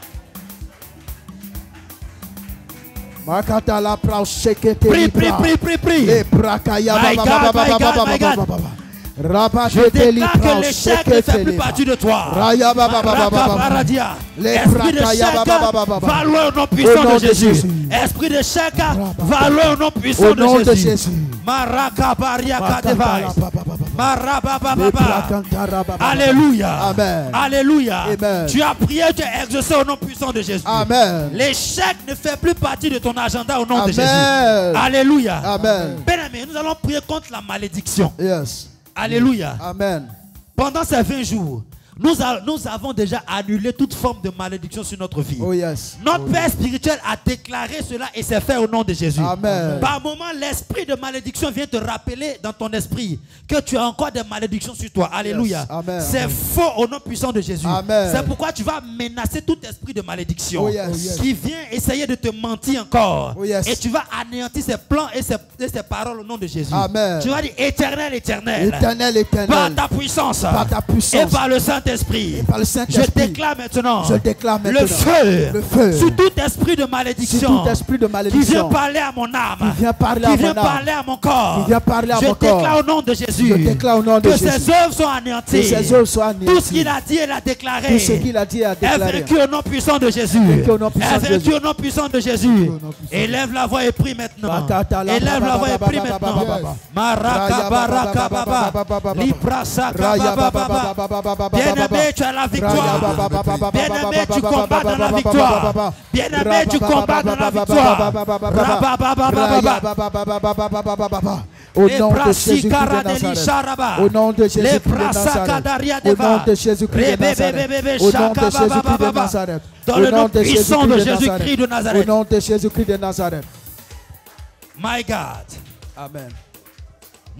Makata la pra shekete Prie, libra. prie, prie, prie, prie. Le brakaya My ba God, ba ba my ba God, ba my ba God. ba ba. Rabba Je déclare que l'échec ne fait plus partie de toi. Raya ba ba ba ba ba ba. Paradia. Les Esprit d'échec, brakaya ba ba ba ba ba. va loin au nom Au puissant nom de de Jésus. Jésus. Esprit d'échec, va loin au nom puissant Au nom de de Jésus. Jésus. Maraka baria Makata la kadevai. ba ba ba ba. Marabababa. Alléluia. Alléluia. Amen. Alléluia. Amen. Tu as prié, tu as exaucé au nom puissant de Jésus. Amen. L'échec ne fait plus partie de ton agenda au nom de Amen. Jésus. Alléluia. Amen. Bien-aimé, nous allons prier contre la malédiction. Yes. Alléluia. Amen. Pendant ces 20 jours, nous avons déjà annulé toute forme de malédiction sur notre vie. Oh yes. Notre Père spirituel a déclaré cela et c'est fait au nom de Jésus. Amen. Par moment, l'esprit de malédiction vient te rappeler dans ton esprit que tu as encore des malédictions sur toi. Alléluia. Yes. Amen. C'est faux au nom puissant de Jésus. Amen. C'est pourquoi tu vas menacer tout esprit de malédiction Oh yes. qui vient essayer de te mentir encore. Oh yes. Et tu vas anéantir ses plans et ses paroles au nom de Jésus. Amen. Tu vas dire: Éternel, éternel. Éternel, Par éternel. ta puissance. Par ta puissance. Et par le Saint-Esprit. Par le Je Saint-Esprit. déclare maintenant, Je déclare maintenant le feu, le feu sur tout esprit de sur malédiction, tout esprit de qui vient malédiction parler à mon âme, qui vient parler à qui vient mon âme, parler à mon corps. qui vient parler à Je mon corps. déclare au nom de Jésus Je déclare au nom de que Jésus ses œuvres sont anéanties. que ses œuvres soient anéanties. Tout ce qu'il a dit, il a déclaré. Tout ce qu'il a dit a Est déclaré. vaincu au nom puissant de Jésus. Vaincu au nom puissant Est de vaincu Jésus. au nom puissant de Jésus. Élève la voix et prie maintenant. Élève la voix et prie maintenant. Maraka baraka baba. Librasa baba. Bien-aimé, tu as la victoire. Bien-aimé, tu combats dans la victoire. Bien-aimé, tu combats dans la victoire. Au nom de Jésus-Christ de Nazareth. Au nom de Jésus-Christ de Nazareth. Au nom de Jésus-Christ de Nazareth. Au nom de Jésus-Christ de Nazareth. Dans le nom puissant de Jésus-Christ de Au Nazareth. nom de Jésus-Christ de Nazareth. My God. Amen.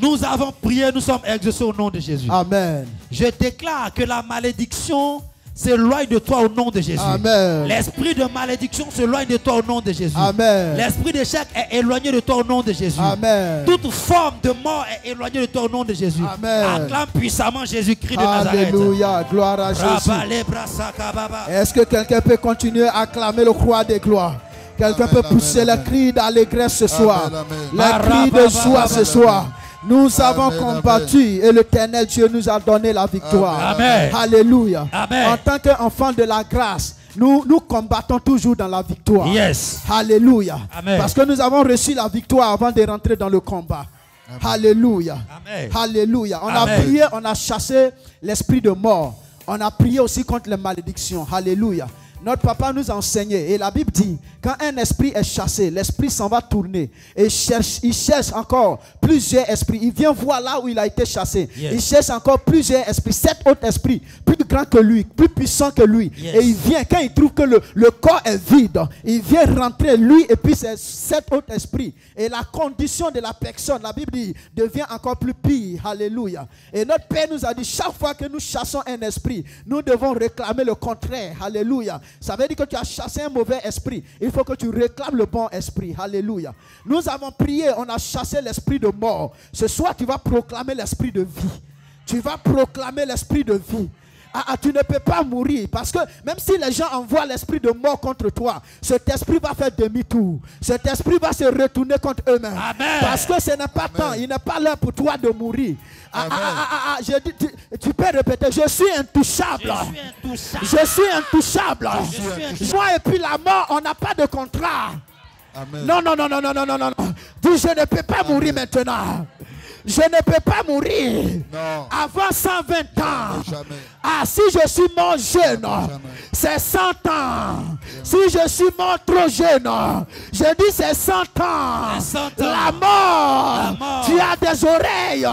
Nous avons prié, nous sommes exaucés au nom de Jésus. Amen. Je déclare que la malédiction s'éloigne de toi au nom de Jésus. Amen. L'esprit de malédiction s'éloigne de toi au nom de Jésus. Amen. L'esprit d'échec est éloigné de toi au nom de Jésus. Amen. Toute forme de mort est éloignée de toi au nom de Jésus. Amen. Acclame puissamment Jésus-Christ de Nazareth. Alléluia. Gloire à Jésus. Est-ce que quelqu'un peut continuer à acclamer le roi des gloires? Quelqu'un peut pousser le cri d'allégresse ce soir. Le cri de joie ce soir. Nous avons combattu et l'Éternel Dieu nous a donné la victoire. Amen. Alléluia. Amen. En tant qu'enfant de la grâce, nous combattons toujours dans la victoire. Yes. Alléluia. Amen. Parce que nous avons reçu la victoire avant de rentrer dans le combat. Amen. Alléluia. Amen. Alléluia. On Amen. a prié, on a chassé l'esprit de mort. On a prié aussi contre les malédictions. Alléluia. Notre papa nous a enseigné. Et la Bible dit, quand un esprit est chassé, l'esprit s'en va tourner. Et il cherche encore plusieurs esprits. Il vient voir là où il a été chassé. Yes. Il cherche encore plusieurs esprits. 7 autres esprits, plus grands que lui, plus puissants que lui. Yes. Et il vient, quand il trouve que le corps est vide, il vient rentrer lui et puis ces 7 autres esprits. Et la condition de la personne, la Bible dit, devient encore plus pire. Alléluia. Et notre Père nous a dit, chaque fois que nous chassons un esprit, nous devons réclamer le contraire. Alléluia. Ça veut dire que tu as chassé un mauvais esprit. Il faut que tu réclames le bon esprit. Alléluia. Nous avons prié, on a chassé l'esprit de mort. Ce soir, tu vas proclamer l'esprit de vie. Tu vas proclamer l'esprit de vie. Tu ne peux pas mourir parce que même si les gens envoient l'esprit de mort contre toi, cet esprit va faire demi-tour. Cet esprit va se retourner contre eux-mêmes. Parce que ce n'est pas temps, il n'est pas l'heure pour toi de mourir. Tu peux répéter, je suis intouchable. Je suis intouchable. Moi et puis la mort, on n'a pas de contrat. Amen. Non. Dis, je ne peux pas mourir maintenant. Je ne peux pas mourir avant 120 ans. Si je suis mort jeune, c'est 100 ans. Si je suis mort trop jeune, je dis c'est 100 ans. La mort, tu as des oreilles.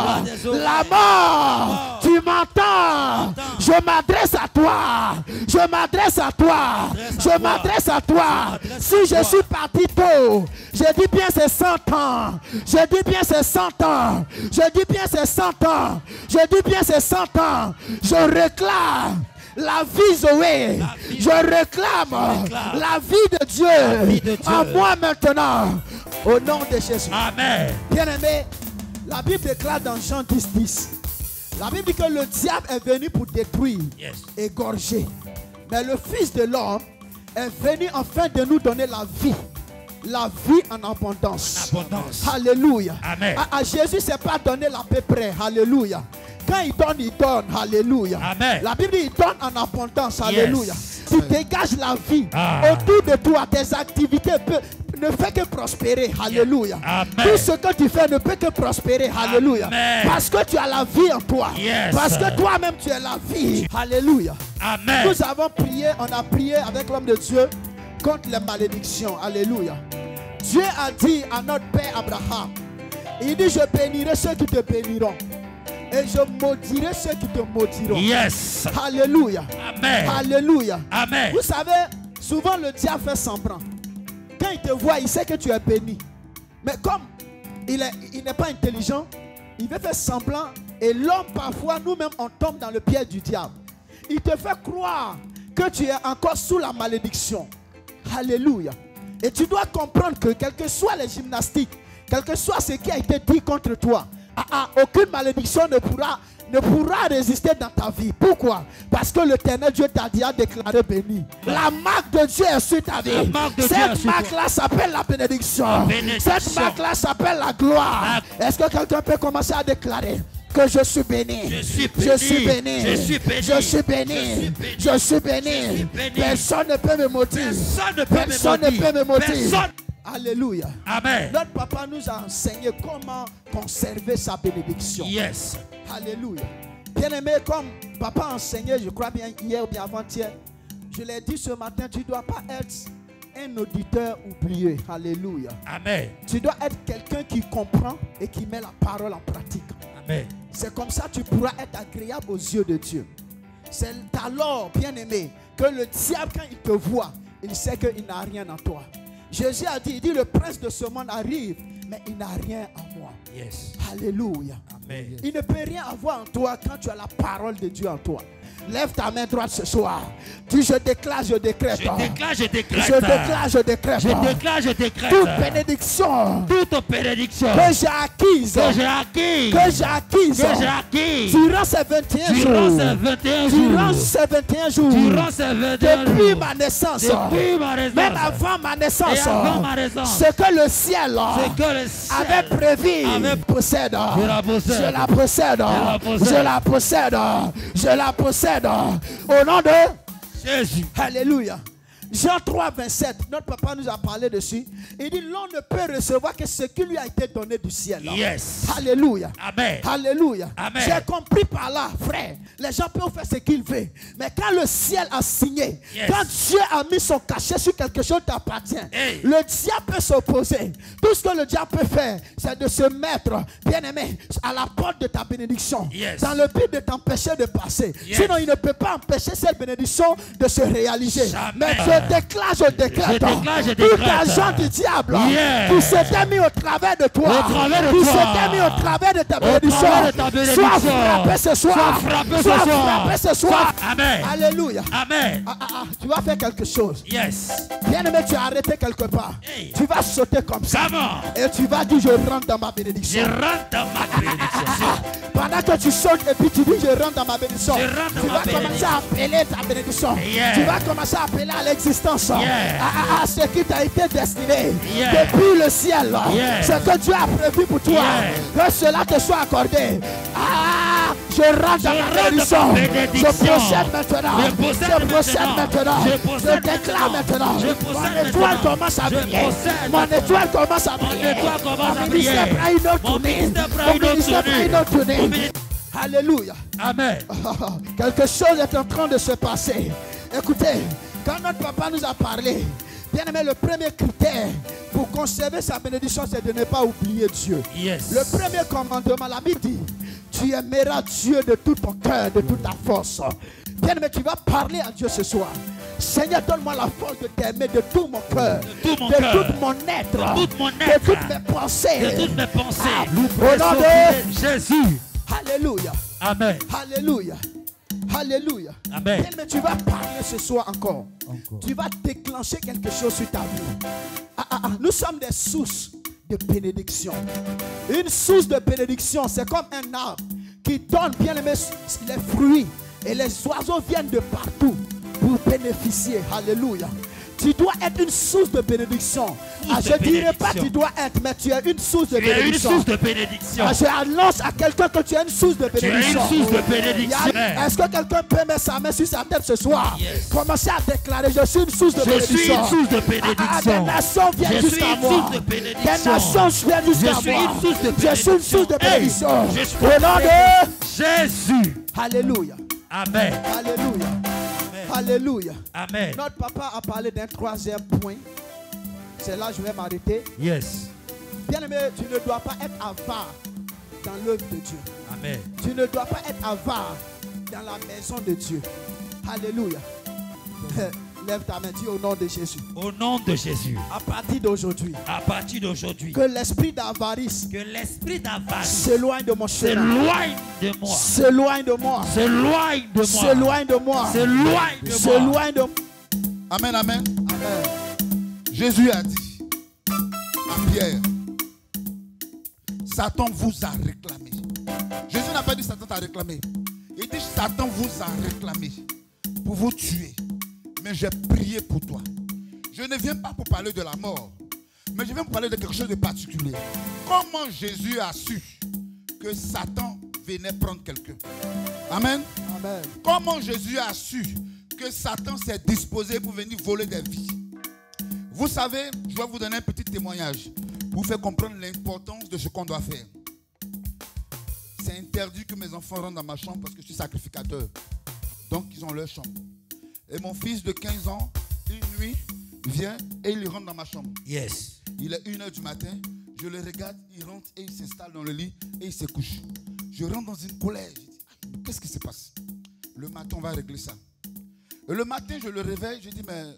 La mort, tu m'entends. Je m'adresse à toi. Je m'adresse à toi. Je m'adresse à toi. Si je suis parti tôt, je dis bien c'est 100 ans. Je dis bien c'est 100 ans. Je dis bien c'est 100 ans. Je dis bien c'est 100 ans. Je réclame la vie Zoé. Je réclame la vie de Dieu en moi maintenant. Au nom de Jésus. Amen. Bien-aimé, la Bible déclare dans Jean 10:10. La Bible dit que le diable est venu pour détruire, égorger. Mais le Fils de l'homme est venu afin de nous donner la vie. La vie en abondance. Alléluia. Amen. Jésus ne s'est pas donné la paix près. Alléluia. Quand il donne. Alléluia. Amen. La Bible dit il donne en abondance. Alléluia. Tu dégages la vie. Autour de toi, tes activités ne font que prospérer. Alléluia. Amen. Tout ce que tu fais ne peut que prospérer. Alléluia. Amen. Parce que tu as la vie en toi. Parce que toi-même tu es la vie. Alléluia. Amen. Nous avons prié, on a prié avec l'homme de Dieu contre les malédictions. Alléluia. Dieu a dit à notre père Abraham, il dit je bénirai ceux qui te béniront et je maudirai ceux qui te maudiront. Yes. Alléluia. Amen. Alléluia. Amen. Vous savez, souvent le diable fait semblant. Quand il te voit, il sait que tu es béni. Mais comme il n'est pas intelligent, il veut faire semblant. Et l'homme, parfois, nous-mêmes, on tombe dans le piège du diable. Il te fait croire que tu es encore sous la malédiction. Alléluia. Et tu dois comprendre que quelles que soient les gymnastiques, quel que soit ce qui a été dit contre toi, aucune malédiction ne pourra résister dans ta vie. Pourquoi? Parce que l'Éternel Dieu t'a déjà déclaré béni. La marque de Dieu est sur ta vie. Cette marque-là s'appelle la bénédiction. Cette marque-là s'appelle la gloire. Est-ce que quelqu'un peut commencer à déclarer que je suis béni? Je suis béni. Je suis béni. Je suis béni. Je suis béni. Personne ne peut me maudire. Personne ne peut me maudire. Alléluia. Amen. Notre papa nous a enseigné comment conserver sa bénédiction. Yes. Alléluia. Bien aimé, comme papa a enseigné, je crois bien hier ou bien avant-hier, je l'ai dit ce matin, tu ne dois pas être un auditeur oublié. Alléluia. Amen. Tu dois être quelqu'un qui comprend et qui met la parole en pratique. Amen. C'est comme ça que tu pourras être agréable aux yeux de Dieu. C'est alors, bien aimé, que le diable, quand il te voit, il sait qu'il n'a rien en toi. Jésus a dit, il dit, le prince de ce monde arrive, mais il n'a rien en moi. Yes. Alléluia. Amen. Il ne peut rien avoir en toi quand tu as la parole de Dieu en toi. Lève ta main droite ce soir. Dis, je déclare, je décrète. Je déclare, je décrète. Je déclare, je décrète. Je déclare, je décrète. Toute bénédiction. Toute bénédiction. Que j'ai acquise. Que j'ai acquise. Que j'ai acquise. Que j'ai acquise. Durant ces 21 jours. Durant ces 21 jours. Durant ces 21 jours. Durant ces 21 jours. Depuis ma naissance. Depuis ma naissance. Même avant ma naissance. Et avant ma naissance. Ce que le ciel. Ce que le ciel avait prévu. avait Possède. Je la possède. Je la possède. Je la possède. Je la possède. Au nom de Jésus. Alléluia. Jean 3, 27, notre papa nous a parlé dessus. Il dit, l'homme ne peut recevoir que ce qui lui a été donné du ciel. Yes. Alléluia. Amen. Alléluia. Amen. J'ai compris par là, frère. Les gens peuvent faire ce qu'ils veulent. Mais quand le ciel a signé, Yes. quand Dieu a mis son cachet sur quelque chose qui t'appartient, Hey. le diable peut s'opposer. Tout ce que le diable peut faire, c'est de se mettre, bien aimé, à la porte de ta bénédiction. Yes. Dans le but de t'empêcher de passer. Yes. Sinon, il ne peut pas empêcher cette bénédiction de se réaliser. Jamais. Mais je déclare, je décrète. Je déclare, je Tout décrète. agent du diable Yes. qui s'était mis au travers de toi, Au travers de qui toi. s'était mis au travers de ta Au bénédiction, travers de ta bénédiction. soit frappé ce soir. Soit frappé ce Soit soir. frappé ce soir. Amen. Alléluia. Amen. Tu vas faire quelque chose. Yes. Bien aimé, tu as arrêté quelque part. Hey. Tu vas sauter comme ça. Come on. Et tu vas dire, je rentre dans ma Je bénédiction. rentre dans ma bénédiction. Pendant que tu sautes et puis tu dis, je rentre dans ma bénédiction. Je rentre dans Tu ma vas commencer à appeler ta bénédiction. Yeah. Tu vas commencer à appeler à l'existence. Yeah. À ce qui t'a été destiné. Yeah. Depuis le ciel. Yeah. Ce que Dieu a prévu pour toi. Yeah. Que cela te soit accordé. Je rentre dans ma rentre dans bénédiction. ma bénédiction. Je procède maintenant. Je procède maintenant. Je procède déclare maintenant. Je procède Mon étoile maintenant. commence à Je briller. procède Mon maintenant. étoile commence à Mon briller. étoile commence à Mon ministère briller. prend une autre Mon tournée. ministère prend Mon une autre ministère prend tournée. une autre tournée. Mon ministère- Alléluia. Amen. Quelque chose est en train de se passer. Écoutez, quand notre papa nous a parlé, bien aimé, le premier critère pour conserver sa bénédiction, c'est de ne pas oublier Dieu. Yes. Le premier commandement, la Bible dit, tu aimeras Dieu de tout ton cœur, de toute ta force. Bien aimé, tu vas parler à Dieu ce soir. Seigneur, donne-moi la force de t'aimer de tout mon cœur, De tout mon de cœur. tout mon être, De tout mon de être. toutes mes pensées. De toutes mes pensées. Au nom de Jésus. Alléluia. Amen. Alléluia. Alléluia. Amen. Bien, mais tu vas parler ce soir encore. Tu vas déclencher quelque chose sur ta vie. Nous sommes des sources de bénédiction. Une source de bénédiction, c'est comme un arbre qui donne bien les fruits. Et les oiseaux viennent de partout pour bénéficier. Alléluia. Tu dois être une source de bénédiction. Je ne dirais pas tu dois être, mais tu es une source de Tu es une bénédiction. source de bénédiction. Je annonce à quelqu'un que tu es une source de Tu es bénédiction. une source de bénédiction. Est-ce que quelqu'un peut mettre sa main sur sa tête ce soir? Yes. Commencez à déclarer, je suis une source de Je bénédiction. suis une source de Des bénédiction. nations viennent Je suis jusqu'à une moi. source de bénédiction. Des nations viennent jusqu'à Je suis moi. une source de Je suis une source de bénédiction. Hey, bénédiction. je suis Au nom de Jésus. Alléluia. Amen. Alléluia. Alléluia. Amen. Notre papa a parlé d'un troisième point. C'est là que je vais m'arrêter. Yes. Bien aimé, tu ne dois pas être avare dans l'œuvre de Dieu. Amen. Tu ne dois pas être avare dans la maison de Dieu. Alléluia. Lève ta main, dis au nom de Jésus. Au nom de Jésus. À partir d'aujourd'hui, À partir d'aujourd'hui. que l'esprit d'avarice Que l'esprit d'avarice s'éloigne de mon chemin. s'éloigne de moi. S'éloigne de moi. S'éloigne de moi. S'éloigne de moi. S'éloigne de moi. S'éloigne de moi. Amen, amen. Amen. Jésus a dit à Pierre, Satan vous a réclamé. Jésus n'a pas dit Satan t'a réclamé. Il dit Satan vous a réclamé pour vous tuer. Mais j'ai prié pour toi. Je ne viens pas pour parler de la mort, mais je viens pour parler de quelque chose de particulier. Comment Jésus a su que Satan venait prendre quelqu'un? Amen. Amen. Comment Jésus a su que Satan s'est disposé pour venir voler des vies? Vous savez, je vais vous donner un petit témoignage pour vous faire comprendre l'importance de ce qu'on doit faire. C'est interdit que mes enfants rentrent dans ma chambre parce que je suis sacrificateur. Donc, ils ont leur chambre. Et mon fils de 15 ans, une nuit, vient et il rentre dans ma chambre. Yes. Il est 1h du matin, je le regarde, il rentre et il s'installe dans le lit et il se couche. Je rentre dans une colère. Je dis, mais qu'est-ce qui se passe? Le matin, on va régler ça. Et le matin, je le réveille, je dis, mais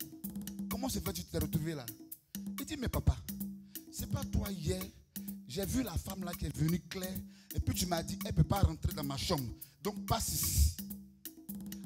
comment se fait que tu t'es retrouvé là? Il dit, mais papa, c'est pas toi hier, j'ai vu la femme là qui est venue claire, et puis tu m'as dit, elle ne peut pas rentrer dans ma chambre, donc passe ici.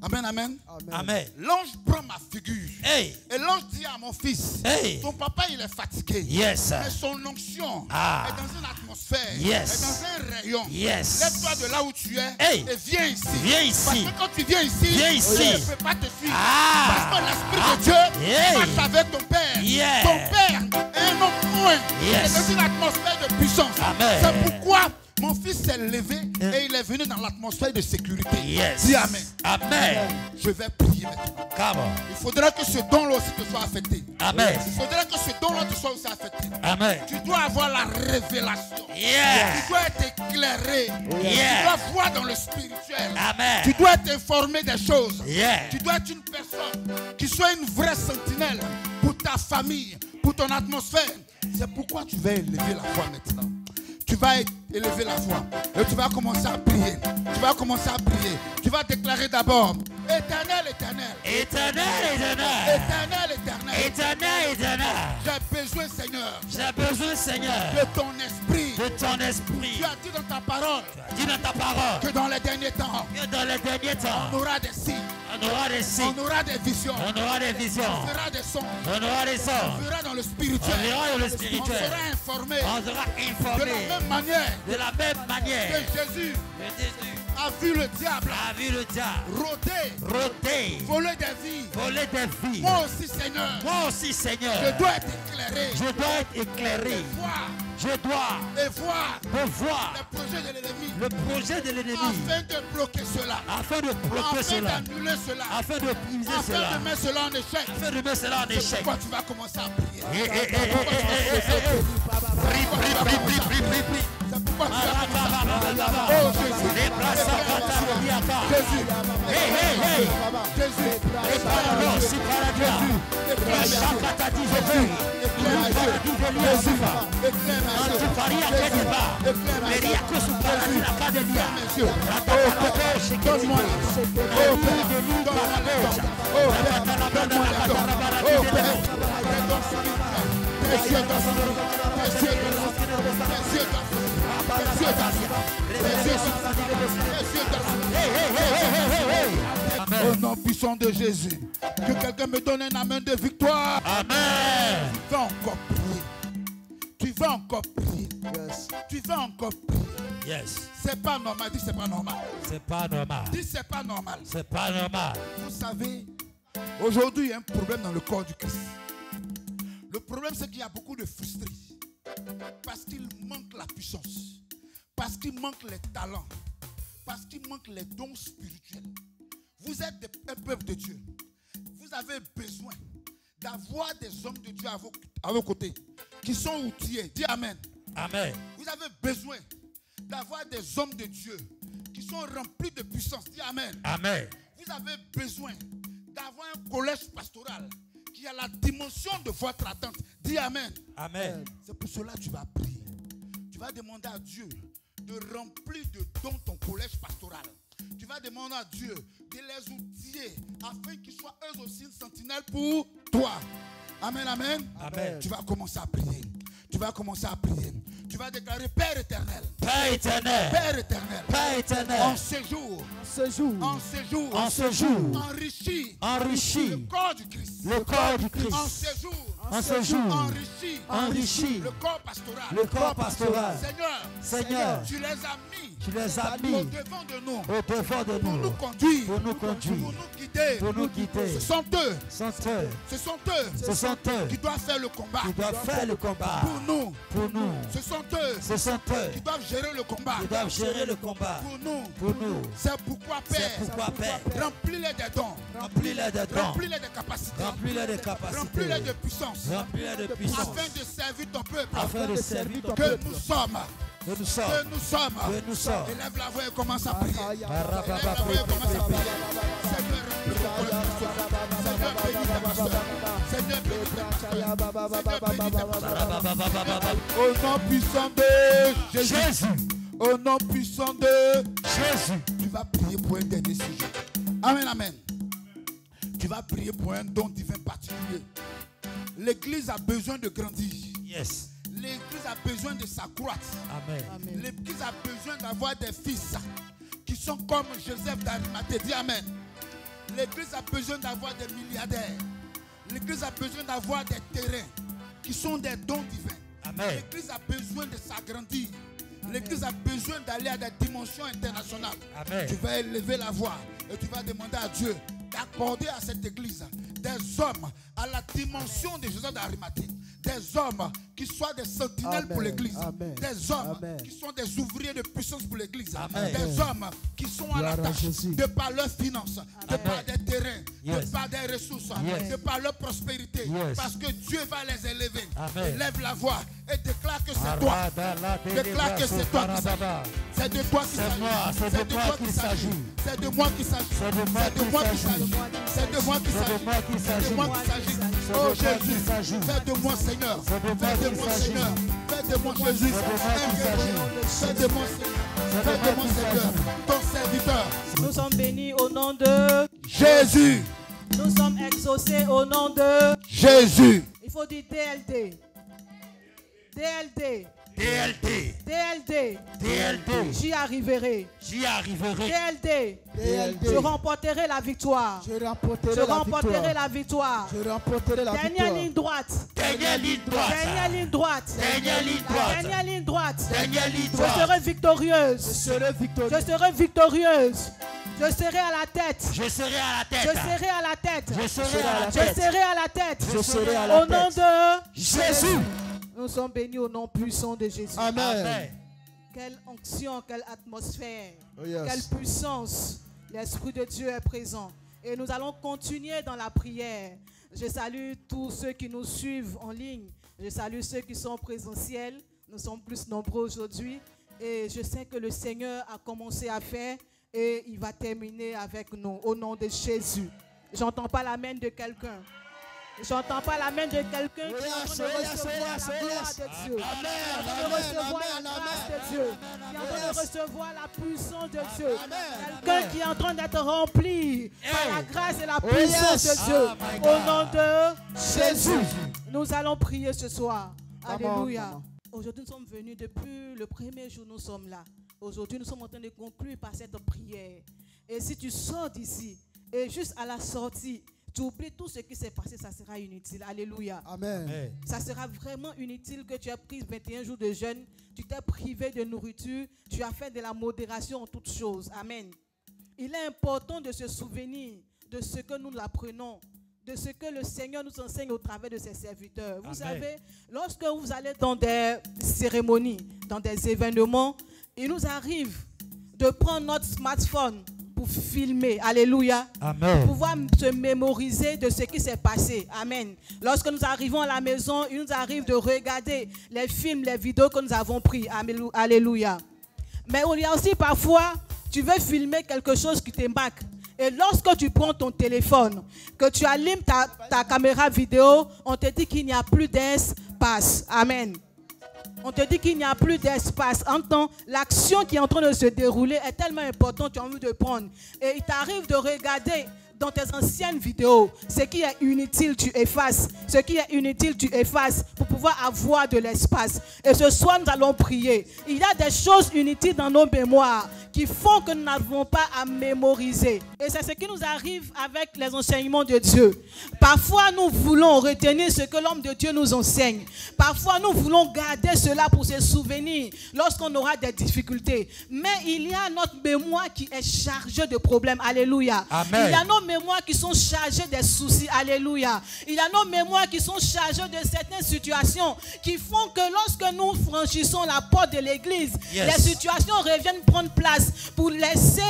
Amen, amen. Amen. L'ange prend ma figure. Hey. Et l'ange dit à mon fils, Hey. ton papa il est fatigué. Yes. Mais son onction Ah. est dans une atmosphère. Yes. Est dans un rayon. Yes. Lève-toi de là où tu es. Hey. Et viens ici. Viens ici. Parce que quand tu viens ici, Viens ici. je ne peux pas te suivre. Ah. Parce que l'Esprit de Dieu Hey. marche avec ton Père. Yeah. Ton Père est un homme moins. Yes. C'est dans une atmosphère de puissance. Amen. C'est pourquoi mon fils s'est levé et il est venu dans l'atmosphère de sécurité. Yes. Dis Amen. Amen. Je vais prier maintenant. Come on. Il faudra que ce don-là aussi te soit affecté. Amen. Il faudra que ce don-là te soit aussi affecté. Amen. Tu dois avoir la révélation. Yeah. Tu dois être éclairé. Yeah. Tu dois voir dans le spirituel. Amen. Tu dois être informé des choses. Yeah. Tu dois être une personne qui soit une vraie sentinelle pour ta famille, pour ton atmosphère. C'est pourquoi tu vas élever la foi maintenant. Tu vas élever la foi et tu vas commencer à prier. Tu vas commencer à prier. Tu vas déclarer d'abord: Éternel, éternel. Éternel, éternel. Éternel, éternel. Éternel, éternel. J'ai besoin, Seigneur, J'ai besoin, Seigneur, de ton esprit. de ton esprit. Tu as dit dans ta parole Dis dans ta parole que dans les derniers temps, que dans les derniers temps, on aura des signes, on aura des signes, on aura des visions, on aura des visions, on fera des sons, on aura des sons, on fera dans le on spirituel, verra dans le on spirituel, sera informé on sera de informé la même manière de la même manière que Jésus que Jésus a vu le diable a vu le diable rôder, rôder, voler des vies. voler des vies. Moi aussi, Seigneur, Moi aussi, Seigneur, je dois être éclairé, je dois être éclairé. voir Je dois et voir voir les projets de l'ennemi le projet de l'ennemi afin de bloquer cela, afin de bloquer afin cela, d'annuler cela, afin de briser afin cela, de mettre cela en échec. afin de mettre cela en C'est échec. pourquoi tu vas commencer à prier. Prie, prie, prie, prie, prie, prie, prie. C'est pourquoi tu vas commencer à prier. Oh Jésus, Jésus, Hey, hey, hey. Jésus, Éclaire-nous, si paradia. Shakata di Jésus. Jésus, éclaire mes yeux. Antiparia Kedeba. Éclaire mes yeux. Meria Kosu Paradina Academia. Mes yeux. Donne-moi la oh Père, donne-moi la porte. Oh Père, donne-moi la porte. Oh Père, tes yeux dans son tes yeux dans son tes yeux dans son tes yeux dans son au nom puissant de Jésus, que quelqu'un me donne un amen de victoire. Amen. Tu vas encore prier. Tu vas encore prier. Yes. Tu vas encore prier. Yes. C'est pas normal. Dis c'est pas normal. C'est pas normal. Dis c'est pas normal. C'est pas normal. Vous savez, aujourd'hui il y a un problème dans le corps du Christ. Le problème c'est qu'il y a beaucoup de frustrés. Parce qu'il manque la puissance. Parce qu'il manque les talents. Parce qu'il manque les dons spirituels. Vous êtes un peuple de Dieu. Vous avez besoin d'avoir des hommes de Dieu à vos côtés qui sont outillés. Dis Amen. Amen. Vous avez besoin d'avoir des hommes de Dieu qui sont remplis de puissance. Dis Amen. Amen. Vous avez besoin d'avoir un collège pastoral qui a la dimension de votre attente. Dis Amen. Amen. C'est pour cela que tu vas prier. Tu vas demander à Dieu de remplir de dons ton collège pastoral. Tu vas demander à Dieu de les outiller afin qu'ils soient eux aussi une sentinelle pour toi. Amen, amen. Amen. Tu vas commencer à prier. Tu vas commencer à prier. Tu vas déclarer: Père éternel. Père éternel. Père éternel. Père éternel. En ce jour. En ce jour. Enrichis. Le corps du Christ. Le corps du Christ. En ce jour. Enrichis. Le corps pastoral. Le corps pastoral. Seigneur. Tu les as mis. Au devant de nous. Pour nous conduire. Pour nous guider. Ce sont eux. Ce sont eux qui doivent faire le combat. Pour nous. Ce sont eux qui doivent gérer le combat. Pour nous. C'est pourquoi Père. Remplis-les des dons. Remplis-les des capacités. Remplis-les de puissance. Afin de servir ton peuple. Que nous sommes. Élève la voix et commence à prier. Seigneur, remplis le collège pastoral. Seigneur, bénis tes pasteurs. Seigneur, bénis tes pasteurs. Au nom puissant de Jésus. Au nom puissant de Jésus. Tu vas prier pour un dernier sujet. Amen, amen. Tu vas prier pour un don divin particulier. L'église a besoin de grandir. Yes. L'église a besoin de s'accroître. Amen. L'église a besoin d'avoir des fils qui sont comme Joseph d'Arimathée. Dis Amen. L'église a besoin d'avoir des milliardaires. L'église a besoin d'avoir des terrains qui sont des dons divins. L'église a besoin de s'agrandir. L'église a besoin d'aller à des dimensions internationales. Amen. Tu vas élever la voix et tu vas demander à Dieu d'accorder à cette église des hommes à la dimension de Joseph d'Arimathée. Des hommes qui soient des sentinelles pour l'église. Des hommes qui sont des ouvriers de puissance pour l'église. Des hommes qui sont à la tâche de par leurs finances, de par des terrains, de par des ressources, de par leur prospérité. Parce que Dieu va les élever. Lève la voix et déclare que c'est toi. Déclare que c'est toi qui s'agit. C'est de toi qui s'agit. C'est de toi qui s'agit. C'est de moi qui s'agit. C'est de moi qui s'agit. C'est de moi qui s'agit. C'est de moi qui s'agit. Oh Jésus, fais de moi Seigneur. Fais de moi Seigneur. Fais de moi Jésus. Fais de moi Seigneur. Fais de moi Seigneur. Ton serviteur. Nous sommes bénis au nom de Jésus. Nous sommes exaucés au nom de Jésus. Il faut dire DLD. DLD. DLD. DLD. DLD. J'y arriverai. J'y arriverai. DLD. DLD. Je remporterai la victoire. Je remporterai la victoire. Je remporterai la victoire. Dernière ligne droite. Dernière ligne droite. Dernière ligne droite. Dernière ligne droite. Dernière ligne droite. Dernière ligne droite. Je serai victorieuse. Je serai victorieuse. Je serai victorieuse. Je serai à la tête. Je serai à la tête. Je serai à la tête. Je serai à la tête. Je serai à la tête. Je serai à la Au nom tête. de Jésus. Nous sommes bénis au nom puissant de Jésus. Amen. Quelle onction, quelle atmosphère, Oh yes. quelle puissance. L'Esprit de Dieu est présent. Et nous allons continuer dans la prière. Je salue tous ceux qui nous suivent en ligne. Je salue ceux qui sont présentiels. Nous sommes plus nombreux aujourd'hui. Et je sais que le Seigneur a commencé à faire et il va terminer avec nous au nom de Jésus. J'entends pas la main de quelqu'un. J'entends pas la main de quelqu'un qui est en train de recevoir la gloire de Dieu, qui est en train de recevoir la grâce de Dieu, qui est en train de recevoir la puissance de Dieu. Quelqu'un qui est en train d'être rempli par la grâce et la puissance de Dieu. Au nom de Jésus, nous allons prier ce soir. Alléluia. Aujourd'hui, nous sommes venus depuis le premier jour, nous sommes là. Aujourd'hui, nous sommes en train de conclure par cette prière. Et si tu sors d'ici, et juste à la sortie, tu oublies tout ce qui s'est passé, ça sera inutile. Alléluia. Amen. Ça sera vraiment inutile que tu aies pris 21 jours de jeûne, tu t'es privé de nourriture, tu as fait de la modération en toutes choses. Amen. Il est important de se souvenir de ce que nous apprenons, de ce que le Seigneur nous enseigne au travers de ses serviteurs. Vous savez, lorsque vous allez dans des cérémonies, dans des événements, il nous arrive de prendre notre smartphone pour filmer, alléluia, Amen. pour pouvoir se mémoriser de ce qui s'est passé, amen. Lorsque nous arrivons à la maison, il nous arrive de regarder les films, les vidéos que nous avons pris, alléluia. Mais il y a aussi parfois, tu veux filmer quelque chose qui te marque. Et lorsque tu prends ton téléphone, que tu allumes ta caméra vidéo, on te dit qu'il n'y a plus d'espace, amen. On te dit qu'il n'y a plus d'espace. En temps, l'action qui est en train de se dérouler est tellement importante, tu as envie de prendre. Et il t'arrive de regarder dans tes anciennes vidéos, ce qui est inutile, tu effaces. Ce qui est inutile, tu effaces pour pouvoir avoir de l'espace. Et ce soir, nous allons prier. Il y a des choses inutiles dans nos mémoires qui font que nous n'avons pas à mémoriser. Et c'est ce qui nous arrive avec les enseignements de Dieu. Parfois, nous voulons retenir ce que l'homme de Dieu nous enseigne. Parfois, nous voulons garder cela pour se souvenir lorsqu'on aura des difficultés. Mais il y a notre mémoire qui est chargée de problèmes. Alléluia. Amen. Il y a nos mémoires qui sont chargées des soucis. Alléluia. Il y a nos mémoires qui sont chargées de certaines situations qui font que lorsque nous franchissons la porte de l'église, les situations reviennent prendre place pour laisser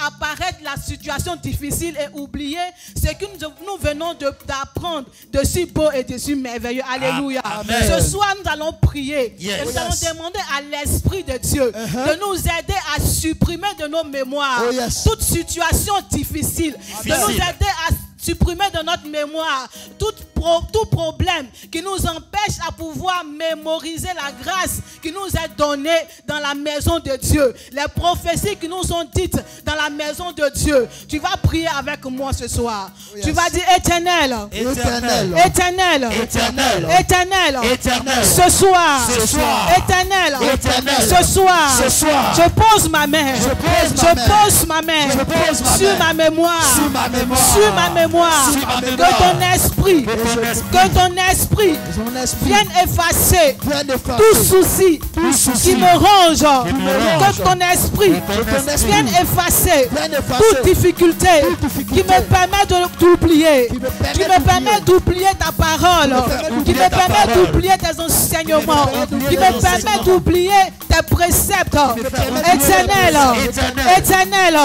apparaître la situation difficile et oublier ce que nous venons d'apprendre de si beau et de si merveilleux. Alléluia. Amen. Ce soir, nous allons prier et nous allons demander à l'Esprit de Dieu de nous aider à supprimer de nos mémoires toute situation difficile, de nous aider à supprimer de notre mémoire toute tout problème qui nous empêche à pouvoir mémoriser la grâce qui nous est donnée dans la maison de Dieu. Les prophéties qui nous sont dites dans la maison de Dieu. Tu vas prier avec moi ce soir. Oh, yes. Tu vas dire Éternel. Éternel. Éternel. Éternel. Éternel. Éternel. Ce soir. Ce soir. Éternel. Éternel. Ce soir. Ce soir. Je pose ma main. Je pose ma main. Je pose ma main. Sur ma mémoire. Sur ma mémoire. Sur ma mémoire. Sur ma mémoire. Que ton esprit. Que ton esprit vienne effacer tout souci qui me ronge. Que ton esprit vienne effacer toute difficulté qui me permet d'oublier. Qui me permet d'oublier ta parole. Qui me permet d'oublier tes enseignements. Qui me permet d'oublier tes préceptes. Éternel. Éternel.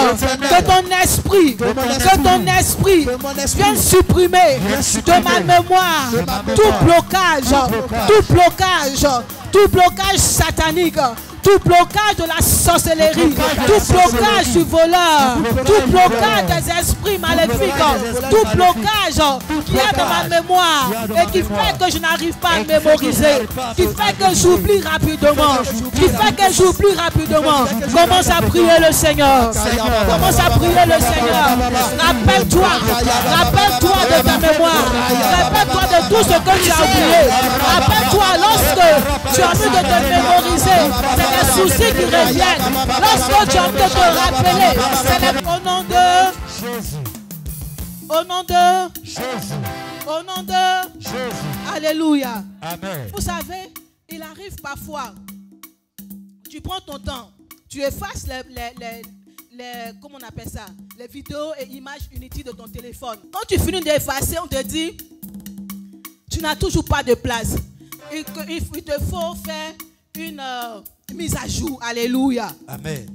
Que ton esprit vienne supprimer de ma mémoire tout blocage satanique, tout blocage de la sorcellerie, tout blocage du voleur, tout blocage des esprits maléfiques, tout blocage qui est dans ma mémoire et qui fait que je n'arrive pas à mémoriser, qui fait que j'oublie rapidement, Commence à prier le Seigneur. Commence à prier le Seigneur. Rappelle-toi de ta mémoire. Rappelle-toi de tout ce que tu as oublié. Rappelle-toi lorsque tu as envie de te mémoriser. C'est les soucis qui reviennent. Lorsque tu as envie de te rappeler, c'est au nom de Jésus. Au nom de Jésus. Au nom de Jésus. Alléluia. Amen. Vous savez, il arrive parfois, tu prends ton temps, tu effaces comment on appelle ça, les vidéos et images inutiles de ton téléphone. Quand tu finis d'effacer, on te dit, tu n'as toujours pas de place. Il te faut faire une mise à jour. Alléluia. Amen.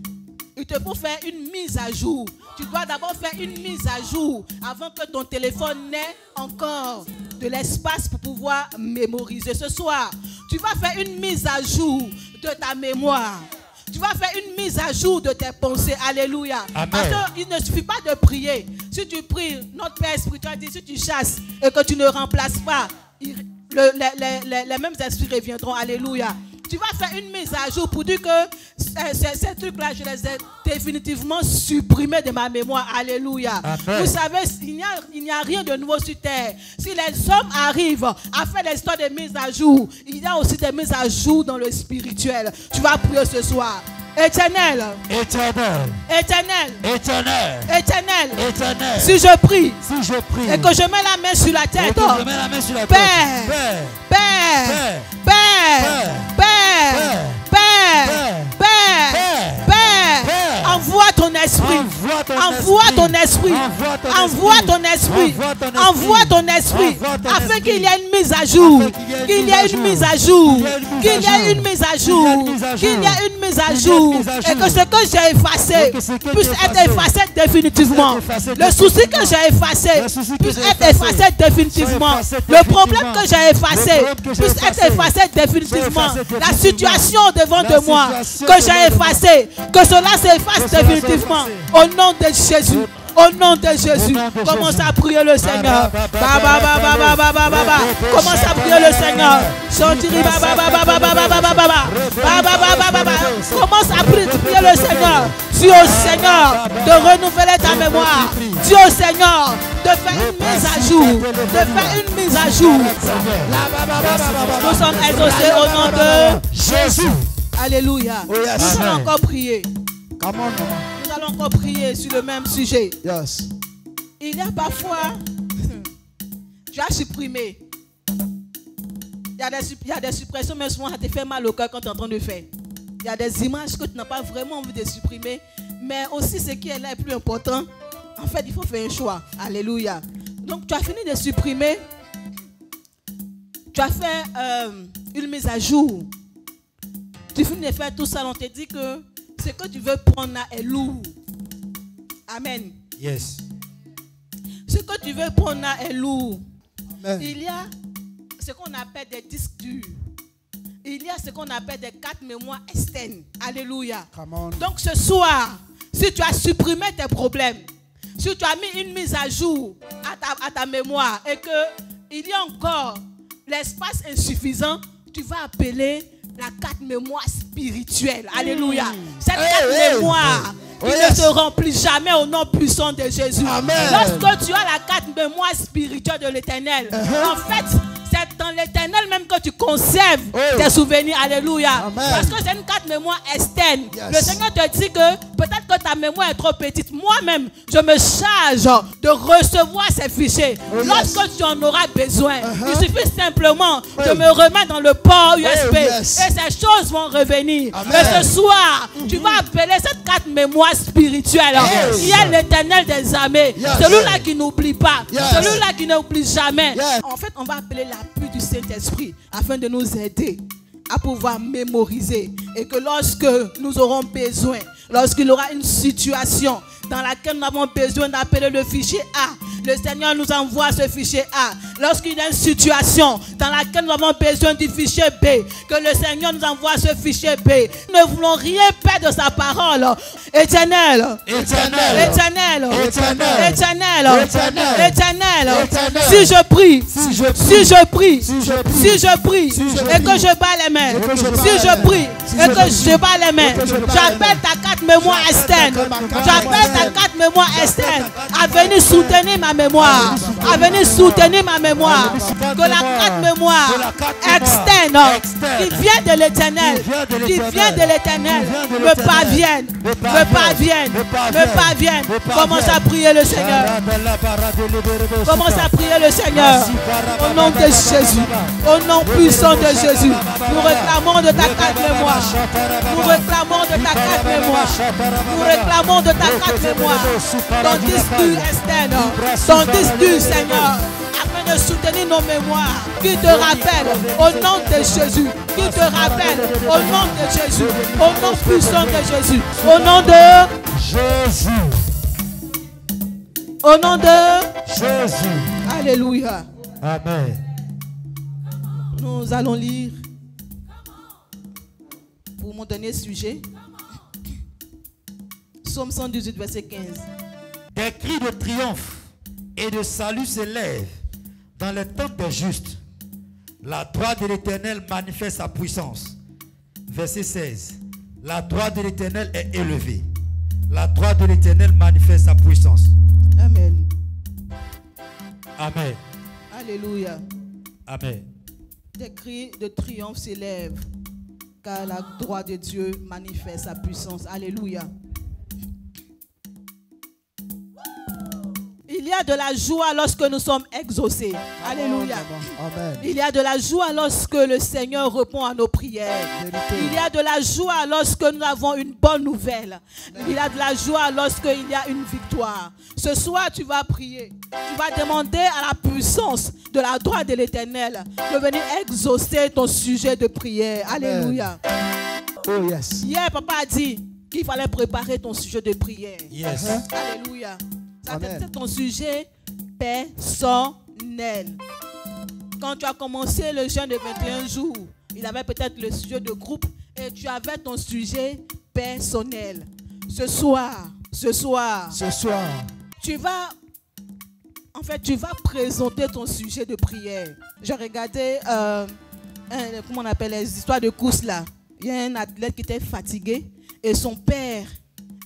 Il te faut faire une mise à jour. Tu dois d'abord faire une mise à jour avant que ton téléphone n'ait encore de l'espace pour pouvoir mémoriser. Ce soir, tu vas faire une mise à jour de ta mémoire. Tu vas faire une mise à jour de tes pensées. Alléluia. Amen. Parce qu'il ne suffit pas de prier. Si tu pries, notre Père spirituel dit, si tu chasses et que tu ne remplaces pas, les mêmes esprits reviendront. Alléluia. Tu vas faire une mise à jour pour dire que ces trucs-là, je les ai définitivement supprimés de ma mémoire. Alléluia. Amen. Vous savez, il n'y a rien de nouveau sur terre. Si les hommes arrivent à faire des histoires de mise à jour, il y a aussi des mises à jour dans le spirituel. Tu vas prier ce soir. Éternel. Éternel. Éternel. Éternel. Éternel. Éternel. Si je prie. Et que je mets la main sur la tête. Père. Envoie ton esprit. Envoie ton esprit. Envoie ton esprit. Envoie ton esprit. Afin qu'il y ait une mise à jour. Qu'il y ait une mise à jour. Qu'il y ait une mise à jour. Qu'il y ait une mise à jour. Et que ce que j'ai effacé puisse être effacé définitivement. Le souci que j'ai effacé puisse être effacé définitivement. Le problème que j'ai effacé puisse être effacé définitivement. La situation devant de moi que j'ai effacée, que cela s'efface définitivement. Au nom de Jésus. Au nom de Jésus, commence à prier le Seigneur. Commence à prier le Seigneur. Commence à prier le Seigneur. Dis au Seigneur de renouveler ta mémoire. Dis au Seigneur de faire une mise à jour. De faire une mise à jour. Nous sommes exaucés au nom de Jésus. Alléluia. Nous allons encore prier. Nous allons encore prier sur le même sujet. Yes. Il y a parfois, tu as supprimé. Il y a des suppressions, mais souvent ça te fait mal au cœur quand tu es en train de faire. Il y a des images que tu n'as pas vraiment envie de supprimer. Mais aussi ce qui est là est plus important. En fait, il faut faire un choix. Alléluia. Donc tu as fini de supprimer. Tu as fait une mise à jour. Tu finis de faire tout ça. On te dit que ce que tu veux prendre là est lourd. Amen. Yes. Ce que tu veux prendre là est lourd. Amen. Il y a ce qu'on appelle des disques durs. Il y a ce qu'on appelle des cartes mémoire externes. Alléluia. Donc ce soir, si tu as supprimé tes problèmes, si tu as mis une mise à jour à ta mémoire et que il y a encore l'espace insuffisant, tu vas appeler la carte mémoire spirituelle. Alléluia. Cette carte mémoire qui ne se remplit jamais au nom puissant de Jésus. Amen. Lorsque tu as la carte mémoire spirituelle de l'Éternel, en fait, c'est dans l'Éternel même que tu conserves tes souvenirs. Alléluia. Amen. Parce que c'est une carte mémoire externe. Yes. Le Seigneur te dit que peut-être que ta mémoire est trop petite. Moi-même, je me charge de recevoir ces fichiers. Lorsque tu en auras besoin, il suffit simplement de me remettre dans le port USB. Et ces choses vont revenir. Amen. Mais ce soir, tu vas appeler cette carte mémoire spirituelle. Il y a l'Éternel des armées. Celui-là qui n'oublie pas. Celui-là qui n'oublie jamais. En fait, on va appeler l'appui du Saint-Esprit afin de nous aider à pouvoir mémoriser. Et que lorsque nous aurons besoin, lorsqu'il y aura une situation dans laquelle nous avons besoin d'appeler le fichier A, le Seigneur nous envoie ce fichier A. Lorsqu'il y a une situation dans laquelle nous avons besoin du fichier B, que le Seigneur nous envoie ce fichier B. Nous ne voulons rien perdre de sa parole. Éternel, Éternel, Éternel, Éternel, Éternel, Éternel, Éternel, Éternel. si je prie, Si je et prie, que je bats les mains, si je prie et que je bats les mains, j'appelle ta carte mémoire externe, j'appelle ta carte mémoire externe à venir soutenir ma mémoire, à venir soutenir ma mémoire, que la carte mémoire externe qui vient de l'Éternel, me parvienne. Commence à prier le Seigneur. Commence à prier le Seigneur. Au nom de Jésus, au nom puissant de Jésus, nous réclamons de ta carte mémoire. Nous réclamons de ta carte mémoire. Nous réclamons de ta carte mémoire. Ton disque externe, ton disque, Seigneur, afin de soutenir nos mémoires, qui te rappelle au nom de Jésus, qui te rappelle au nom de Jésus, au nom puissant de Jésus, au nom de Jésus. Au nom de Jésus. Alléluia. Amen. Nous allons lire pour mon dernier sujet. Psaume 118, verset 15. Des cris de triomphe et de salut s'élèvent dans les temples des justes. La droite de l'Éternel manifeste sa puissance. Verset 16. La droite de l'Éternel est élevée. La droite de l'Éternel manifeste sa puissance. Amen. Amen. Alléluia. Amen. Des cris de triomphe s'élèvent, car la droite de Dieu manifeste sa puissance. Alléluia. Il y a de la joie lorsque nous sommes exaucés. Alléluia. Amen. Il y a de la joie lorsque le Seigneur répond à nos prières. Il y a de la joie lorsque nous avons une bonne nouvelle. Il y a de la joie lorsqu'il y a une victoire. Ce soir, tu vas prier. Tu vas demander à la puissance de la droite de l'Éternel de venir exaucer ton sujet de prière. Alléluia. Oh yes. Hier, papa a dit qu'il fallait préparer ton sujet de prière. Yes. Alléluia. Ça, Amen. c'est ton sujet personnel. Quand tu as commencé le jeûne de 21 jours, il avait peut-être le sujet de groupe et tu avais ton sujet personnel. Ce soir, tu vas présenter ton sujet de prière. J'ai regardé, comment on appelle les histoires de course là. Il y a un athlète qui était fatigué et son père